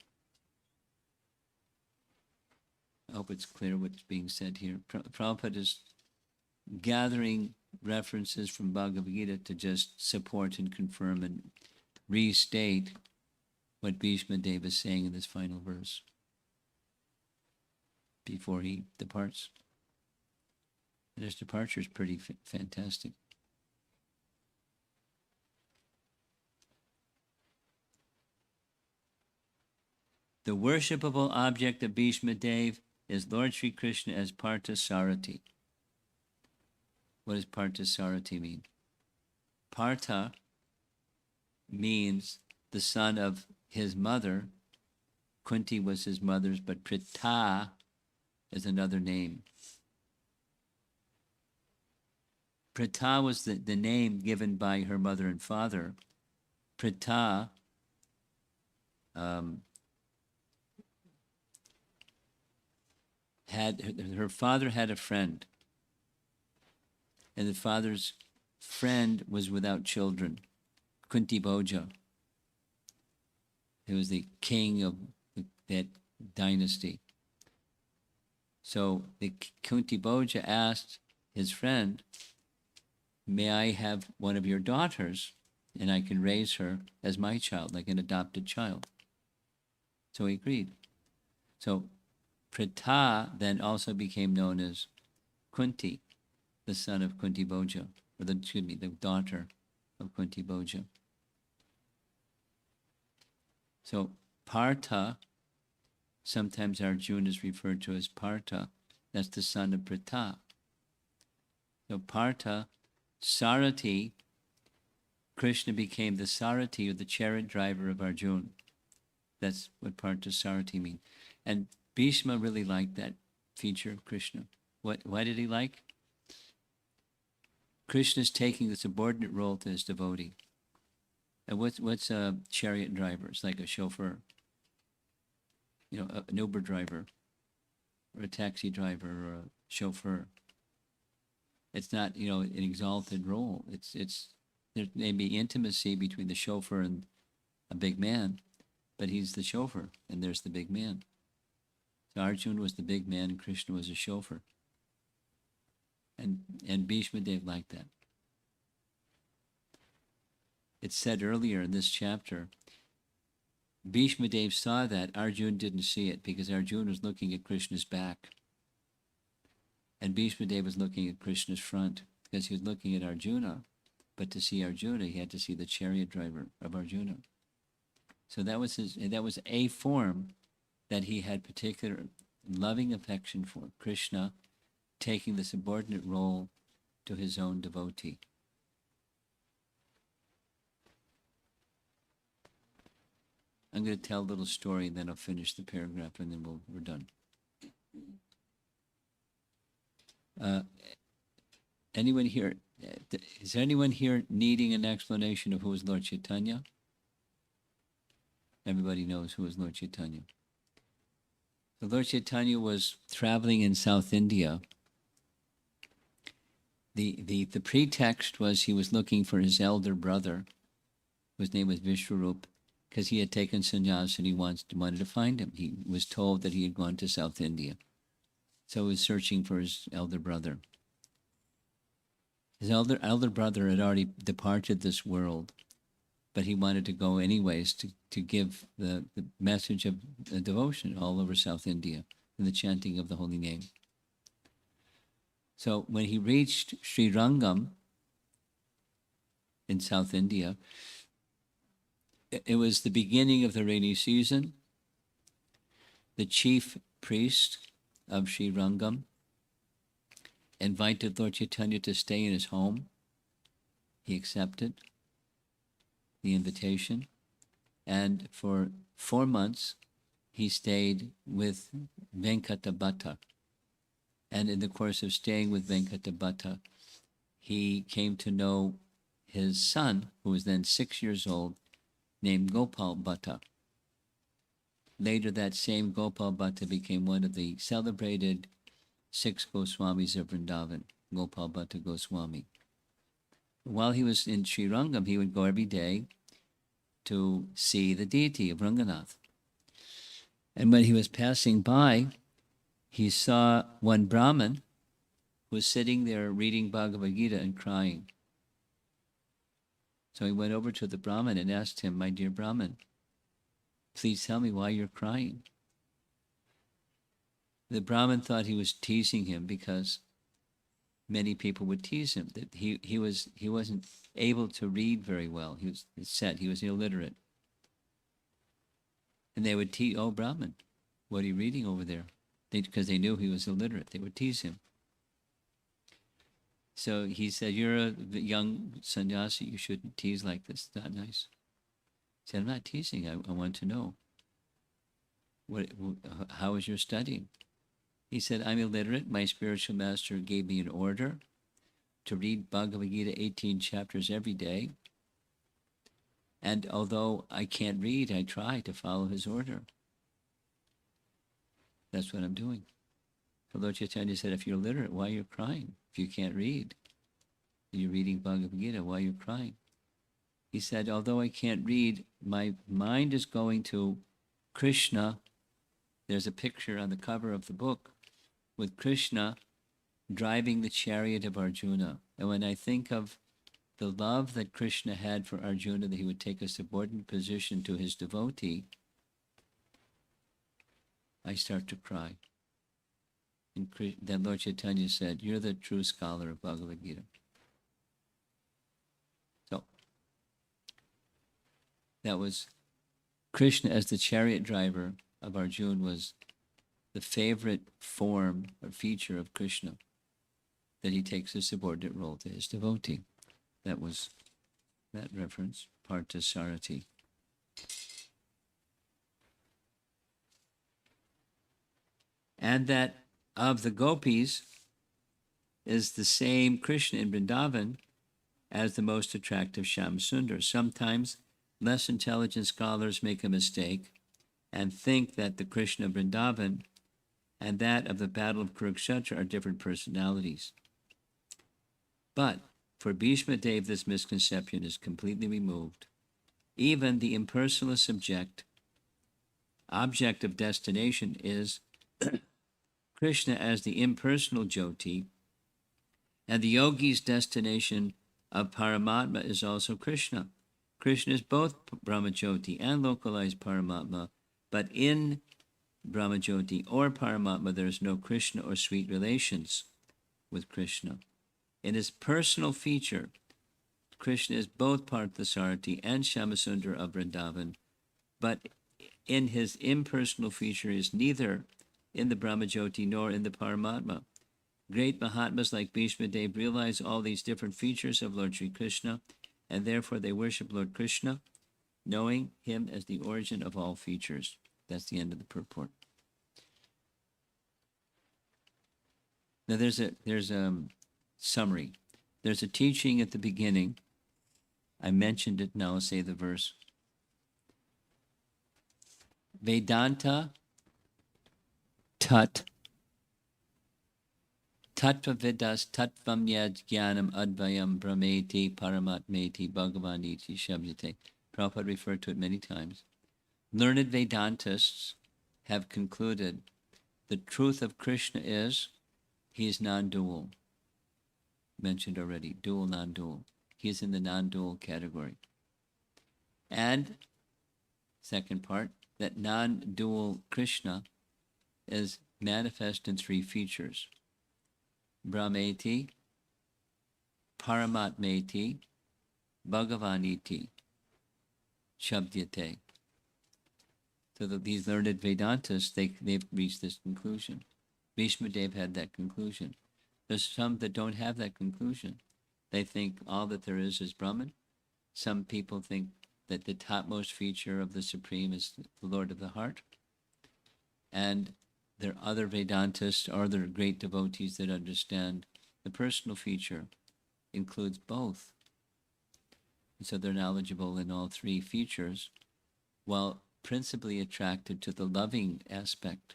I hope it's clear what's being said here. Prabhupada is gathering references from Bhagavad Gita to just support and confirm and restate what Bhīṣmadeva is saying in this final verse before he departs. And his departure is pretty fantastic. The worshipable object of Bhīṣmadeva is Lord Sri Krishna as Parthasarati. What does Parthasarati mean? Partha means the son of his mother. Kunti was his mother's, but Pritha is another name. Pritha was the name given by her mother and father. Pritha her father had a friend, and the father's friend was without children, Kunti Bhoja. He was the king of that dynasty. So the Kunti Bhoja asked his friend, may I have one of your daughters, and I can raise her as my child, like an adopted child? So he agreed. So Pritha then also became known as Kunti, the son of Kunti Bhoja, or the daughter of Kunti Bhoja. So Partha, sometimes Arjuna is referred to as Partha. That's the son of Pritha. So Partha, Sarati, Krishna became the Sarati, or the chariot driver of Arjuna. That's what Partha Sarati means. And Bhīṣma really liked that feature of Krishna. Why did he like? Krishna's taking the subordinate role to his devotee. And what's a chariot driver? It's like a chauffeur. An Uber driver, or a taxi driver, or a chauffeur. It's not, an exalted role. There may be intimacy between the chauffeur and a big man, but he's the chauffeur, and there's the big man. So Arjuna was the big man, and Krishna was a chauffeur. And Bhīṣmadeva liked that. It's said earlier in this chapter Bhīṣmadeva saw that. Arjuna didn't see it because Arjuna was looking at Krishna's back. And Bhīṣmadeva was looking at Krishna's front because he was looking at Arjuna. But to see Arjuna, he had to see the chariot driver of Arjuna. So that was a form that he had particular loving affection for, Krishna taking the subordinate role to his own devotee. I'm going to tell a little story and then I'll finish the paragraph and then we're done. Anyone here, is anyone here needing an explanation of who is Lord Chaitanya? Everybody knows who is Lord Chaitanya. So Lord Chaitanya was traveling in South India. The pretext was he was looking for his elder brother, whose name was Vishwarup, because he had taken sannyas and he wanted to find him. He was told that he had gone to South India. So he was searching for his elder brother. His elder brother had already departed this world, but he wanted to go anyways to give the message of devotion all over South India and the chanting of the holy name. So when he reached Sri Rangam in South India, it was the beginning of the rainy season. The chief priest of Sri Rangam invited Lord Chaitanya to stay in his home. He accepted the invitation, and for 4 months he stayed with Venkatabhatta. And in the course of staying with Venkatabhatta, he came to know his son, who was then 6 years old, named Gopal Bhatta. Later, that same Gopal Bhatta became one of the celebrated 6 Goswamis of Vrindavan, Gopal Bhatta Goswami. While he was in Sri Rangam, he would go every day to see the deity of Ranganath. And when he was passing by, he saw one Brahmin who was sitting there reading Bhagavad Gita and crying. So he went over to the Brahmin and asked him, "My dear Brahmin, please tell me why you're crying." The Brahmin thought he was teasing him because many people would tease him, that he wasn't able to read very well. He was illiterate. And they would tease, "Oh, Brahmin, what are you reading over there?" Because they knew he was illiterate. They would tease him. So he said, "You're a young sannyasi, you shouldn't tease like this, it's not nice." He said, "I'm not teasing, I want to know. How is your studying?" He said, "I'm illiterate. My spiritual master gave me an order to read Bhagavad Gita 18 chapters every day. And although I can't read, I try to follow his order. That's what I'm doing." So Lord Chaitanya said, "If you're illiterate, why are you crying? If you can't read, you're reading Bhagavad Gita, why are you crying?" He said, "Although I can't read, my mind is going to Krishna." There's a picture on the cover of the book with Krishna driving the chariot of Arjuna. And when I think of the love that Krishna had for Arjuna, that he would take a subordinate position to his devotee, I start to cry. And then Lord Chaitanya said, "You're the true scholar of Bhagavad Gita." So that was Krishna as the chariot driver of Arjuna was the favorite form or feature of Krishna, that he takes a subordinate role to his devotee. That was that reference, Parthasarati. And that of the gopis is the same Krishna in Vrindavan as the most attractive Shyamsundar. Sometimes less intelligent scholars make a mistake and think that the Krishna of Vrindavan and that of the Battle of Kurukshetra are different personalities. But for Bhīṣmadeva, this misconception is completely removed. Even the impersonalist object of destination is Krishna as the impersonal Jyoti, and the yogi's destination of Paramatma is also Krishna. Krishna is both Brahmajyoti and localized Paramatma, but in Brahmajyoti or Paramatma there is no Krishna or sweet relations with Krishna. In his personal feature, Krishna is both Parthasarathi and Shyamasundar of Vrindavan, but in his impersonal feature is neither in the Brahmajyoti nor in the Paramatma. Great Mahatmas like Bhīṣmadeva realize all these different features of Lord Sri Krishna, and therefore they worship Lord Krishna, knowing him as the origin of all features. That's the end of the purport. Now there's a summary. There's a teaching at the beginning. I mentioned it, now I'll say the verse. Vedanta tat tattva vidas tattvam yad jnanam advayam brahmeti paramatmeti bhagavaniti shabdate. Prabhupada referred to it many times. Learned Vedantists have concluded the truth of Krishna is he is non-dual. Mentioned already, dual, non-dual. He is in the non-dual category. And second part, that non-dual Krishna is manifest in three features. Brahmeti, Paramatmeti, Bhagavaniti, Shabdyate. So that these learned Vedantists, they've reached this conclusion. Bhīṣmadeva had that conclusion. There's some that don't have that conclusion. They think all that there is Brahman. Some people think that the topmost feature of the Supreme is the Lord of the heart. And there are other Vedantists or other great devotees that understand the personal feature includes both. And so they're knowledgeable in all three features, while principally attracted to the loving aspect,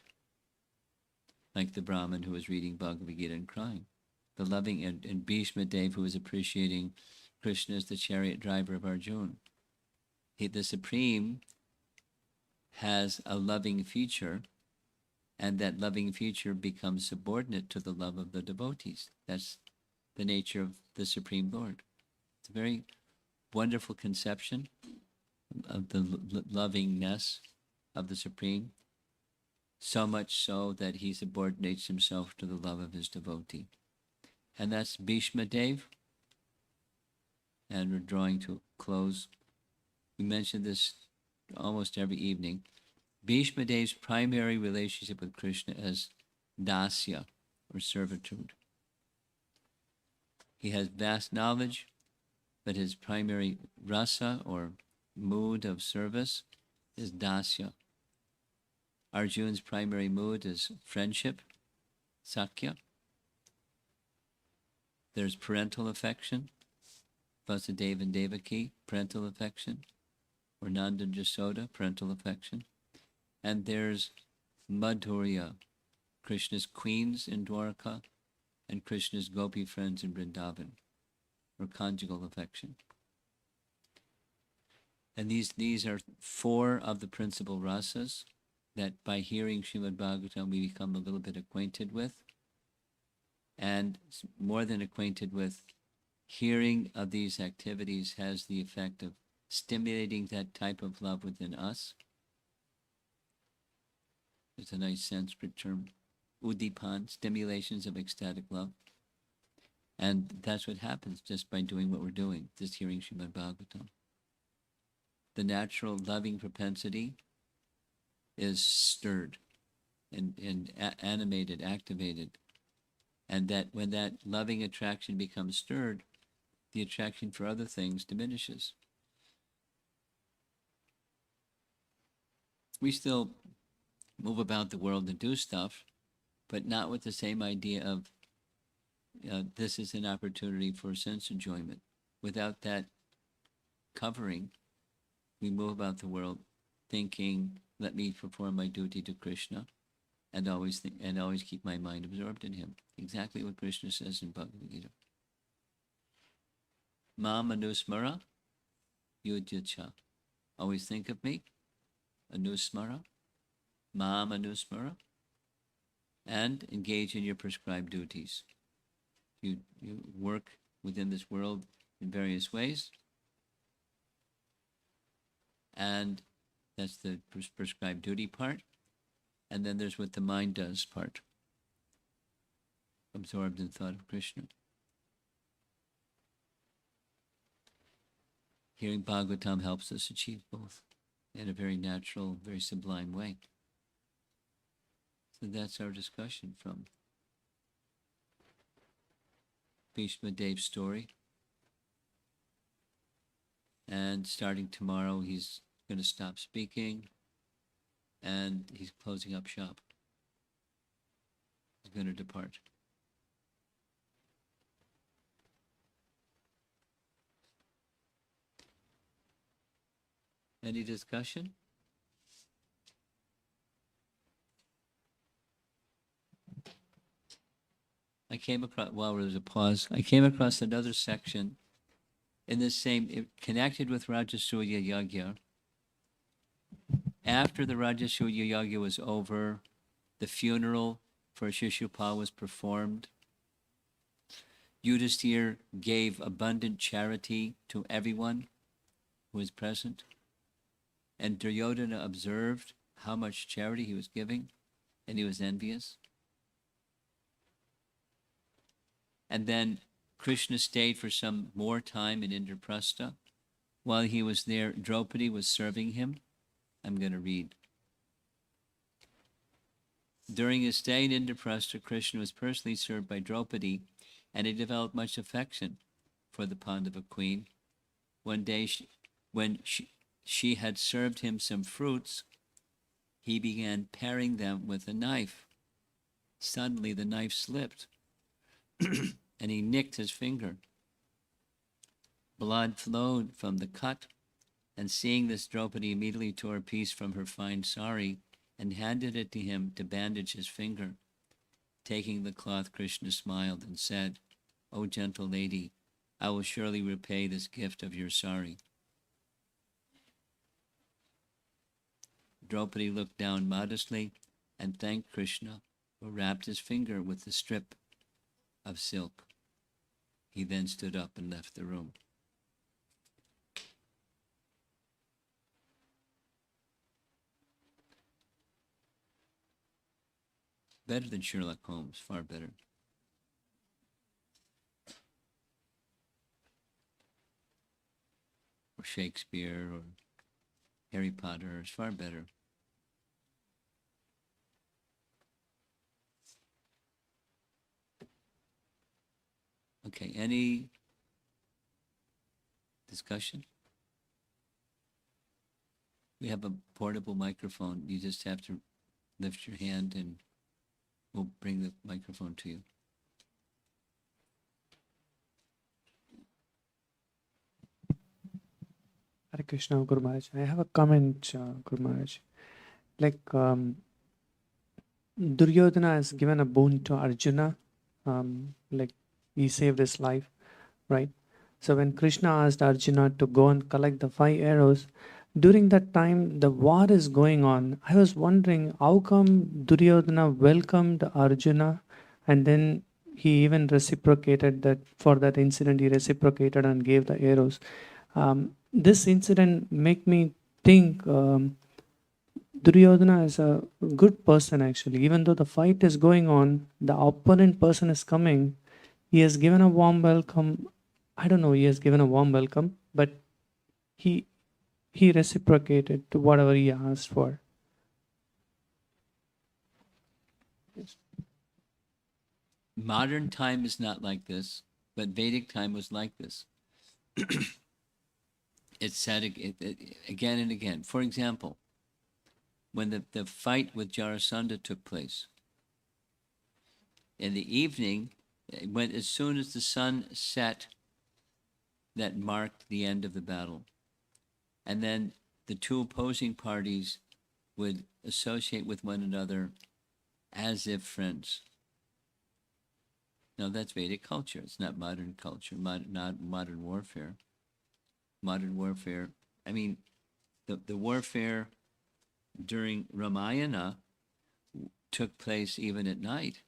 like the Brahmin who was reading Bhagavad Gita and crying. The loving, and Bhīṣmadeva who was appreciating Krishna as the chariot driver of Arjuna. The Supreme has a loving feature, and that loving feature becomes subordinate to the love of the devotees. That's the nature of the Supreme Lord. It's a very wonderful conception of the lovingness of the Supreme, so much so that he subordinates himself to the love of his devotee. And that's Bhīṣmadeva. And we're drawing to a close. We mention this almost every evening. Bhīṣmadeva's primary relationship with Krishna is dasya, or servitude. He has vast knowledge, but his primary rasa, or mood of service, is dasya. Arjuna's primary mood is friendship, sakya. There's parental affection, Vasudeva and Devaki, parental affection, or Nanda and Jasoda, parental affection. And there's Madhurya, Krishna's queens in Dwarka, and Krishna's gopi friends in Vrindavan, or conjugal affection. And these are four of the principal rasas that by hearing Srimad Bhagavatam we become a little bit acquainted with. And more than acquainted with, hearing of these activities has the effect of stimulating that type of love within us. It's a nice Sanskrit term, udipan, stimulations of ecstatic love. And that's what happens just by doing what we're doing, just hearing Srimad Bhagavatam. The natural loving propensity is stirred and animated, activated. And that when that loving attraction becomes stirred, the attraction for other things diminishes. We still move about the world and do stuff, but not with the same idea of this is an opportunity for sense enjoyment. Without that covering, we move about the world thinking, let me perform my duty to Krishna, and always keep my mind absorbed in him. Exactly what Krishna says in Bhagavad Gita. Mam anusmara yudyacha. Always think of me, anusmara, mam anusmara, and engage in your prescribed duties. You work within this world in various ways. And that's the prescribed duty part. And then there's what the mind does part, absorbed in thought of Krishna. Hearing Bhagavatam helps us achieve both in a very natural, very sublime way. So that's our discussion from Bhīṣmadeva's story. And starting tomorrow, he's going to stop speaking and he's closing up shop. He's going to depart. Any discussion? I came across, while there was a pause, I came across another section in this same, connected with Rajasuya Yagya. After the Rajasuya Yagya was over, the funeral for Shishupal was performed. Yudhisthira gave abundant charity to everyone who was present. And Duryodhana observed how much charity he was giving, and he was envious. And then Krishna stayed for some more time in Indraprastha. While he was there, Draupadi was serving him. I'm going to read. During his stay in Indraprastha, Krishna was personally served by Draupadi, and he developed much affection for the Pandava queen. One day, when she had served him some fruits, he began paring them with a knife. Suddenly the knife slipped and he nicked his finger. Blood flowed from the cut, and seeing this, Draupadi immediately tore a piece from her fine sari and handed it to him to bandage his finger. Taking the cloth, Krishna smiled and said, "O gentle lady, I will surely repay this gift of your sari." Draupadi looked down modestly and thanked Krishna, who wrapped his finger with a strip of silk. He then stood up and left the room. Better than Sherlock Holmes, far better. Or Shakespeare or Harry Potter is far better. Okay, any discussion? We have a portable microphone. You just have to lift your hand and we'll bring the microphone to you. Hare Krishna, Guru Maharaj. I have a comment, Guru Maharaj. Like, Duryodhana has given a boon to Arjuna. Like, he saved his life, right? So when Krishna asked Arjuna to go and collect the 5 arrows, during that time the war is going on. I was wondering how come Duryodhana welcomed Arjuna, and then he even reciprocated that. For that incident he reciprocated and gave the arrows. This incident make me think Duryodhana is a good person actually. Even though the fight is going on, the opponent person is coming, he has given a warm welcome. I don't know, he has given a warm welcome, but he reciprocated to whatever he asked for. Modern time is not like this, but Vedic time was like this. It's said again and again. For example, when the fight with Jarasandha took place, in the evening, as soon as the sun set, that marked the end of the battle. And then the two opposing parties would associate with one another as if friends. Now that's Vedic culture. It's not modern culture, not modern warfare. Modern warfare, I mean, the warfare during Ramayana took place even at night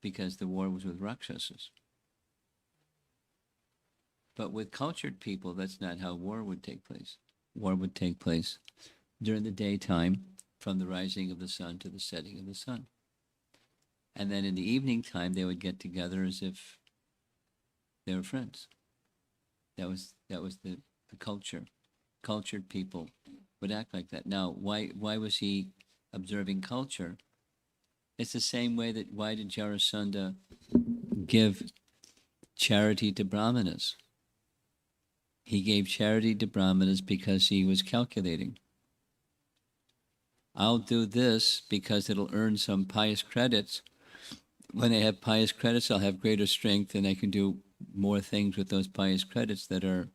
because the war was with Rakshasas. But with cultured people, that's not how war would take place. war would take place during the daytime from the rising of the sun to the setting of the sun. And then in the evening time, they would get together as if they were friends. That was the culture. Cultured people would act like that. Now, why was he observing culture? It's the same way that why did Jarasandha give charity to Brahmanas? He gave charity to Brahmanas because he was calculating. I'll do this because it'll earn some pious credits. When I have pious credits, I'll have greater strength and I can do more things with those pious credits that are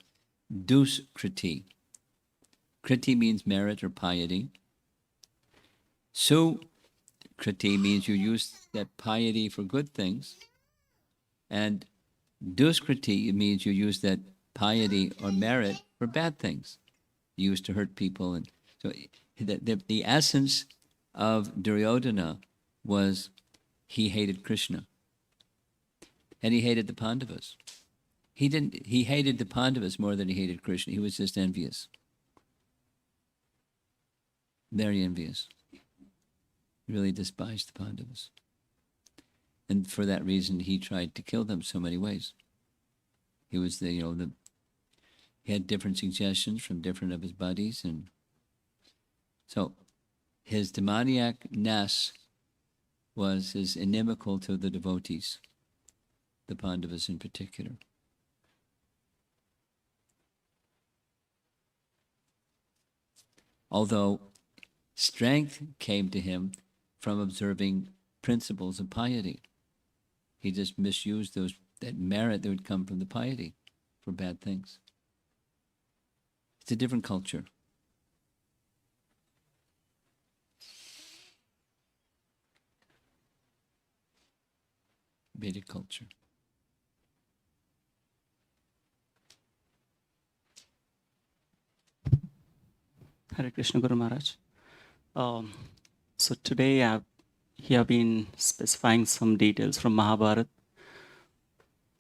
duskriti. Kriti means merit or piety. Sukriti means you use that piety for good things. And duskriti means you use that piety or merit for bad things. You used to hurt people. And so the essence of Duryodhana was he hated Krishna. And he hated the Pandavas. He hated the Pandavas more than he hated Krishna. He was just envious. Very envious. He really despised the Pandavas. And for that reason, he tried to kill them so many ways. He was he had different suggestions from different of his buddies, and so his demoniac-ness was inimical to the devotees, the Pandavas in particular. Although strength came to him from observing principles of piety. He just misused that merit that would come from the piety for bad things. It's a different culture. Vedic culture. Hare Krishna Guru Maharaj. So today you have been specifying some details from Mahabharata.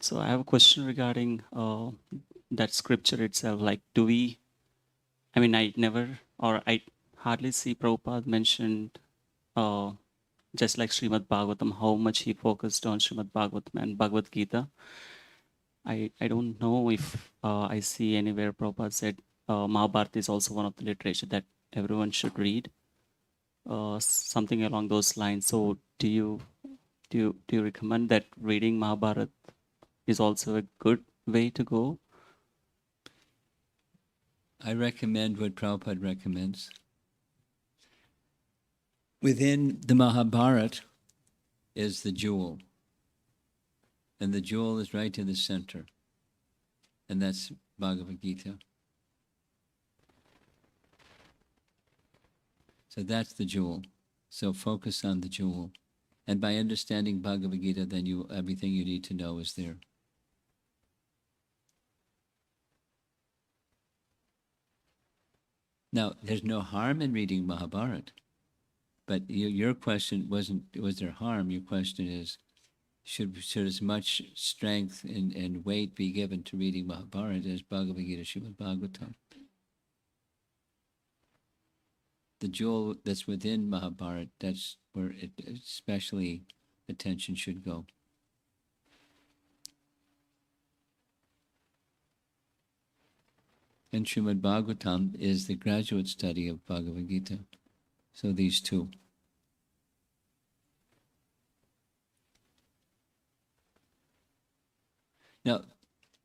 So I have a question regarding that scripture itself. Like, I hardly see Prabhupada mentioned, just like Srimad Bhagavatam, how much he focused on Srimad Bhagavatam and Bhagavad Gita. I don't know if I see anywhere Prabhupada said Mahabharata is also one of the literature that everyone should read. Something along those lines. So do you recommend that reading Mahabharata is also a good way to go? I recommend what Prabhupada recommends. Within the Mahabharata is the jewel. And the jewel is right in the center. And that's Bhagavad Gita. So that's the jewel. So focus on the jewel. And by understanding Bhagavad Gita, then everything you need to know is there. Now, there's no harm in reading Mahabharata. But your question wasn't, was there harm? Your question is, should as much strength and weight be given to reading Mahabharata as Bhagavad Gita, Srimad Bhagavatam? The jewel that's within Mahabharata, that's where especially attention should go. And Srimad Bhagavatam is the graduate study of Bhagavad Gita. So these two. Now,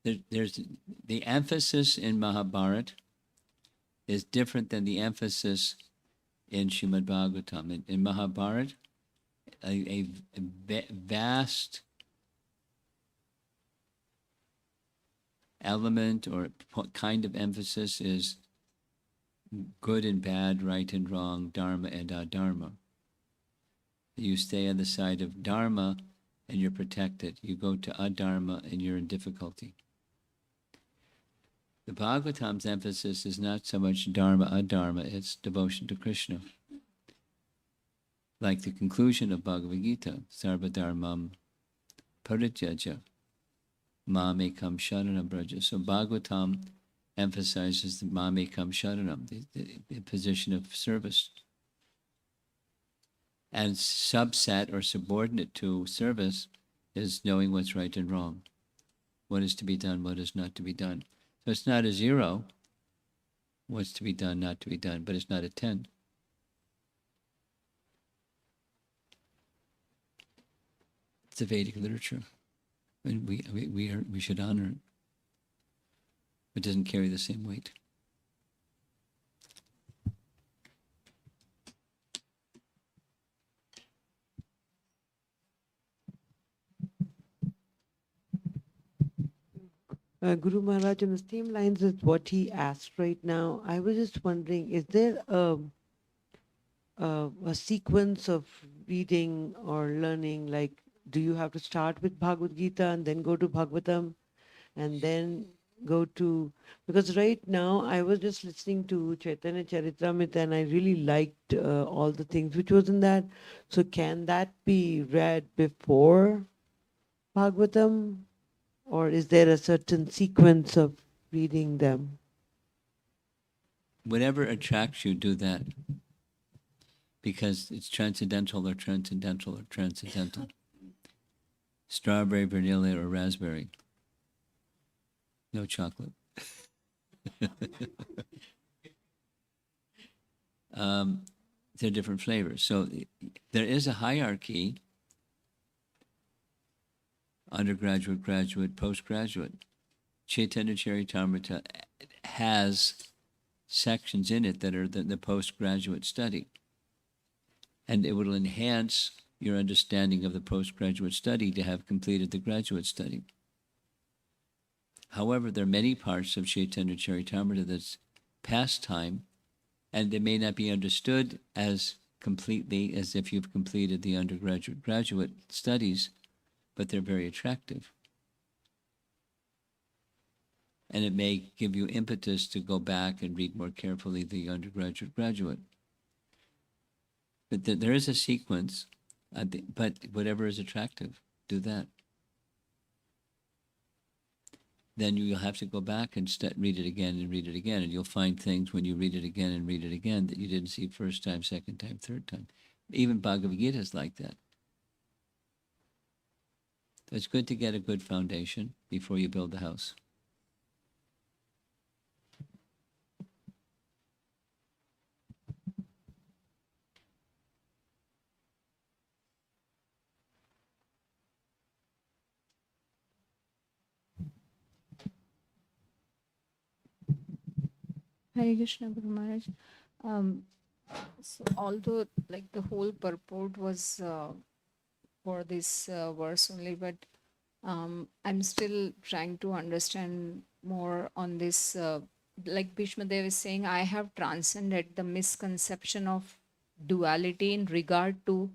there's the emphasis in Mahabharata is different than the emphasis in Srimad Bhagavatam. In Mahabharata, a vast element or kind of emphasis is good and bad, right and wrong, dharma and adharma. You stay on the side of dharma and you're protected. You go to adharma and you're in difficulty. The Bhagavatam's emphasis is not so much dharma, adharma, it's devotion to Krishna. Like the conclusion of Bhagavad Gita, Sarva Dharmam Parityaja Mam Ekam Sharanam Braja. So Bhagavatam emphasizes the mamekam sharanam, the position of service. And subset or subordinate to service is knowing what's right and wrong, what is to be done, what is not to be done. So it's not a 0, what's to be done, not to be done, but it's not a 10. It's a Vedic literature, and we should honor it. It doesn't carry the same weight. Guru Maharaj, on the same lines as what he asked right now, I was just wondering, is there a sequence of reading or learning? Like, do you have to start with Bhagavad Gita and then go to Bhagavatam and then go to... Because right now I was just listening to Chaitanya Charitamrita and I really liked all the things which was in that. So can that be read before Bhagavatam? Or is there a certain sequence of reading them? Whatever attracts you, do that. Because it's transcendental or transcendental or transcendental. Strawberry, vanilla, or raspberry. No chocolate. They're different flavors. So there is a hierarchy: undergraduate, graduate, postgraduate. Chaitanya Charitamrita has sections in it that are the postgraduate study. And it will enhance your understanding of the postgraduate study to have completed the graduate study. However, there are many parts of Chaitanya Charitamrita that's past time, and they may not be understood as completely as if you've completed the undergraduate, graduate studies, but they're very attractive. And it may give you impetus to go back and read more carefully the undergraduate, graduate. But there is a sequence, but whatever is attractive, do that. Then you'll have to go back and read it again and read it again, and you'll find things when you read it again and read it again that you didn't see first time, second time, third time. Even Bhagavad Gita is like that. So it's good to get a good foundation before you build the house. Hare Krishna, Guru Maharaj. So although like the whole purport was for this verse only, but I'm still trying to understand more on this. Like Bhīṣmadeva is saying, I have transcended the misconception of duality in regard to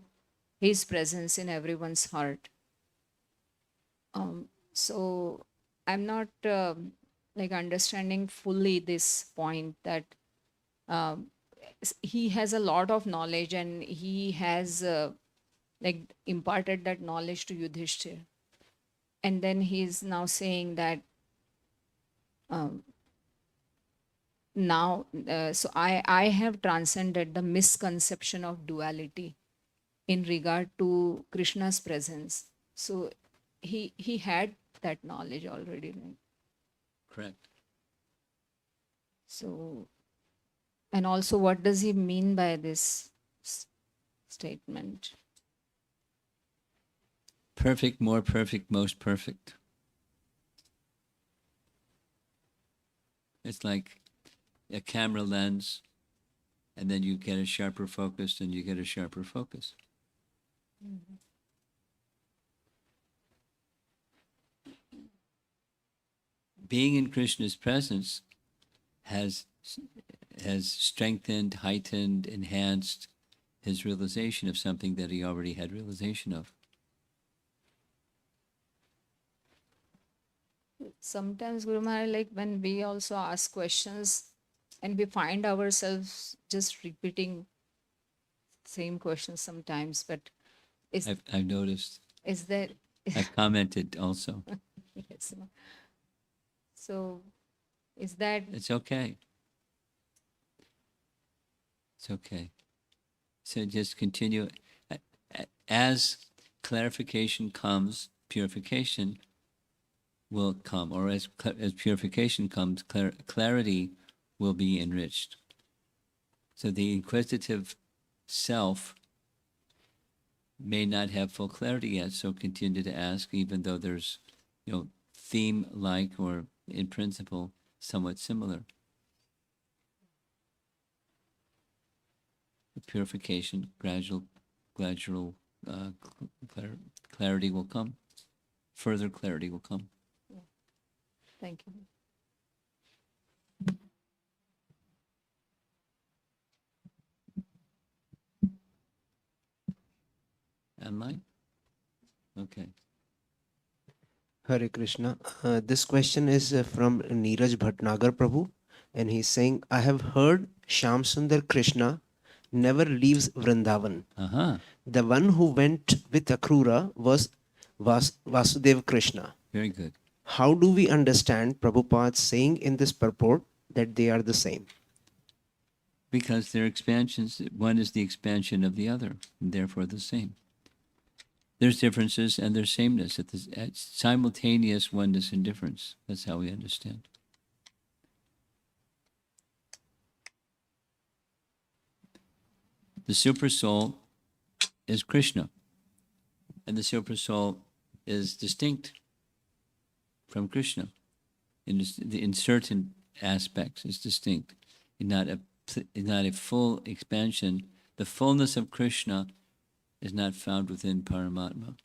his presence in everyone's heart. So I'm not like understanding fully this point that he has a lot of knowledge and he has like imparted that knowledge to Yudhishthir. And then he's now saying that now, so I have transcended the misconception of duality in regard to Krishna's presence. So he had that knowledge already, right? Correct. So, and also what does he mean by this statement? Perfect, more perfect, most perfect. It's like a camera lens, and then you get a sharper focus, and you get a sharper focus. Mm-hmm. Being in Krishna's presence has strengthened, heightened, enhanced his realization of something that he already had realization of. Sometimes, Guru Maharaj, like when we also ask questions and we find ourselves just repeating same questions sometimes, but I've noticed. Is there... I've commented also. Yes. So Is that It's okay. It's okay. So just continue. As clarification comes, purification will come, or as purification comes, clarity will be enriched. So the inquisitive self may not have full clarity yet, so continue to ask, even though there's, theme-like or in principle somewhat similar. The purification, gradual clarity will come. Further clarity will come. thank you. Am I? Okay. Hare Krishna. This question is from Neeraj Bhatnagar Prabhu, and he's saying, I have heard Shyam Sundar Krishna never leaves Vrindavan. Uh-huh. The one who went with Akrura was Vasudeva Krishna. Very good. How do we understand Prabhupada saying in this purport that they are the same? Because they're expansions. One is the expansion of the other, and therefore the same. There's differences and there's sameness. At simultaneous oneness and difference. That's how we understand. The Supersoul is Krishna. And the Supersoul is distinct from Krishna. In certain aspects, it's distinct. Not a full expansion. The fullness of Krishna is not found within Paramatma.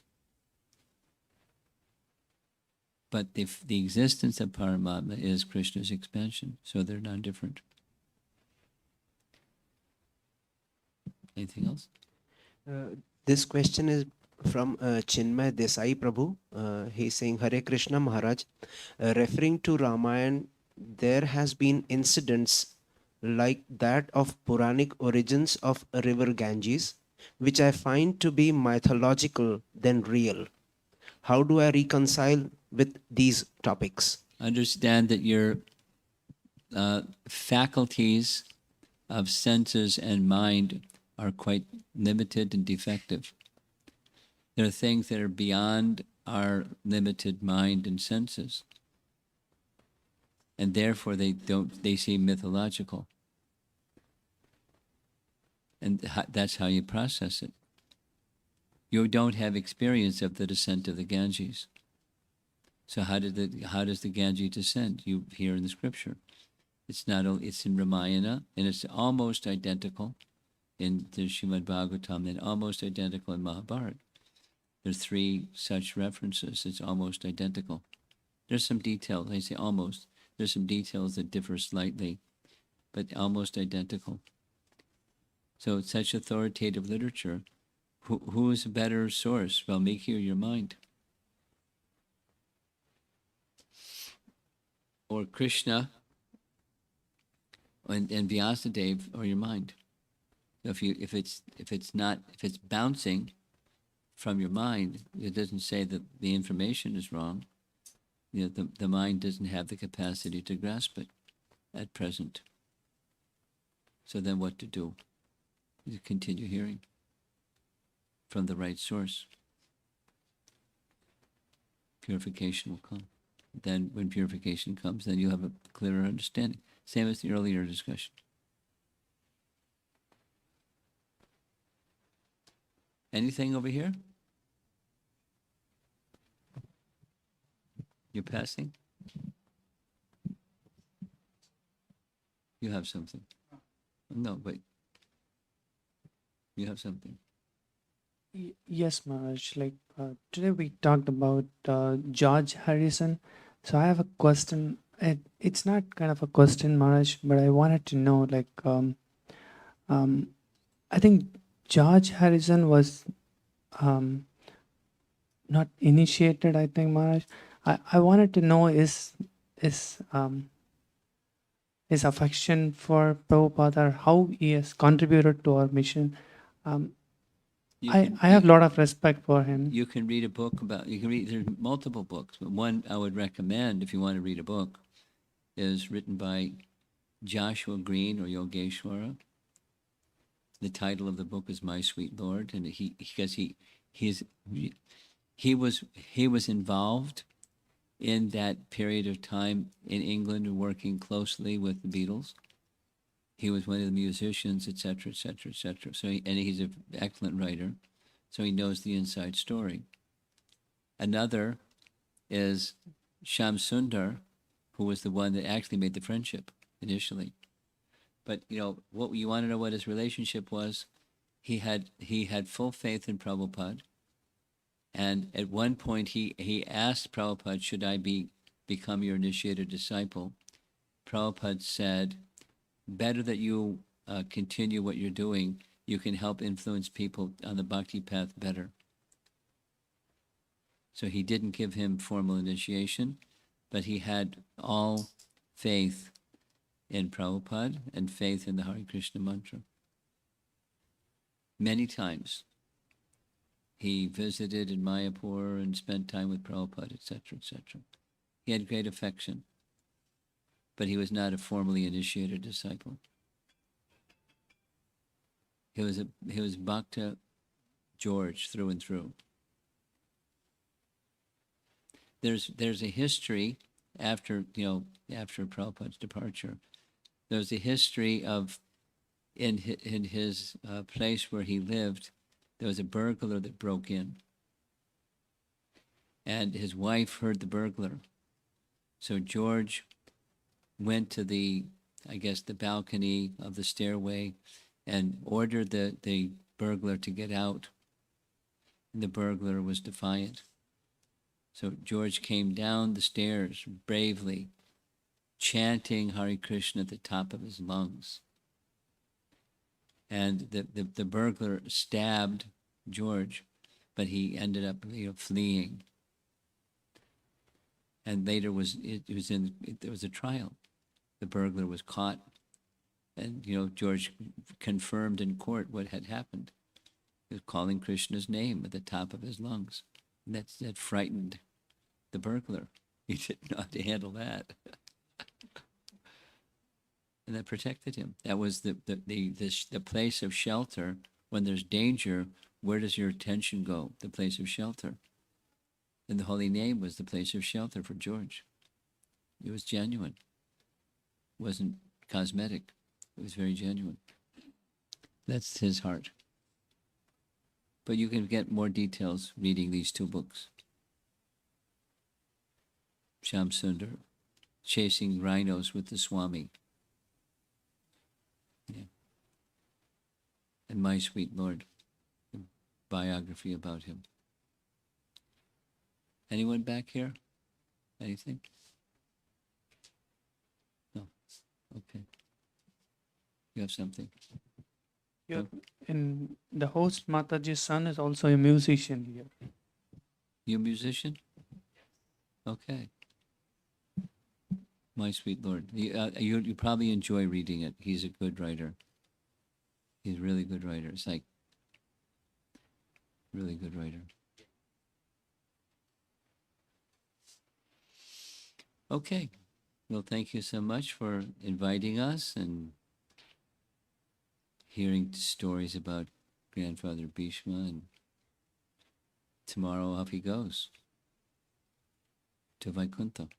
But the existence of Paramatma is Krishna's expansion, so they're non-different. Anything else? This question is from Chinmay Desai Prabhu. He's saying, Hare Krishna Maharaj, referring to Ramayana, there has been incidents like that of Puranic origins of river Ganges, which I find to be mythological than real. How do I reconcile with these topics? Understand that your faculties of senses and mind are quite limited and defective. There are things that are beyond our limited mind and senses, and therefore they seem mythological. And that's how you process it. You don't have experience of the descent of the Ganges. So how does the Ganges descend? You hear in the scripture. It's in Ramayana, and it's almost identical in the Srimad Bhagavatam, and almost identical in Mahabharata. There's 3 such references. It's almost identical. There's some details. I say almost. There's some details that differ slightly, but almost identical. So it's such authoritative literature. Who is a better source, Valmiki or your mind? Or Krishna and Vyasadeva or your mind? If it's bouncing from your mind, it doesn't say that the information is wrong. The mind doesn't have the capacity to grasp it at present. So then what to do? You continue hearing from the right source. Purification will come. Then when purification comes, then you have a clearer understanding. Same as the earlier discussion. Anything over here? You're passing? You have something. No, but you have something. Yes, Maharaj. Today we talked about George Harrison. So I have a question. It's not kind of a question, Maharaj, but I wanted to know, I think George Harrison was not initiated, I think, Maharaj. I wanted to know his affection for Prabhupada, how he has contributed to our mission. I have a lot of respect for him. You can read a book there's multiple books, but one I would recommend if you want to read a book is written by Joshua Green or Yogeshwara. The title of the book is My Sweet Lord, and he was involved in that period of time in England and working closely with the Beatles. He was one of the musicians, etc., etc., etc. So, and he's an excellent writer, so he knows the inside story. Another is Sham Sundar, who was the one that actually made the friendship initially. But what you want to know what his relationship was? He had full faith in Prabhupada, and at one point he asked Prabhupada, "Should I become your initiated disciple?" Prabhupada said, "Better that you continue what you're doing. You can help influence people on the bhakti path better." So he didn't give him formal initiation, but he had all faith in Prabhupada and faith in the Hare Krishna mantra. Many times he visited in Mayapur and spent time with Prabhupada, etc., etc. He had great affection, but he was not a formally initiated disciple. He was Bhakta George through and through. There's a history after Prabhupada's departure. There's a history of in his place where he lived, there was a burglar that broke in, and his wife heard the burglar. So George went to the balcony of the stairway and ordered the burglar to get out. And the burglar was defiant. So George came down the stairs bravely, chanting Hare Krishna at the top of his lungs. And the burglar stabbed George, but he ended up fleeing. And later there was a trial. The burglar was caught, and George confirmed in court what had happened. He was calling Krishna's name at the top of his lungs. And that frightened the burglar. He didn't know how to handle that. And that protected him. That was the place of shelter. When there's danger, where does your attention go? The place of shelter. And the holy name was the place of shelter for George. It was genuine. It wasn't cosmetic. It was very genuine. That's his heart. But you can get more details reading these two books. Sham Sundar, Chasing Rhinos with the Swami. Yeah. And My Sweet Lord, the biography about him. Anyone back here? Anything? No. Okay. You have something? Here, in the host Mataji's son is also a musician here. You a musician? Okay. My Sweet Lord. You probably enjoy reading it. He's a good writer. He's a really good writer. It's like, really good writer. Okay. Well, thank you so much for inviting us and hearing stories about Grandfather Bhīṣma, and tomorrow off he goes to Vaikuntha.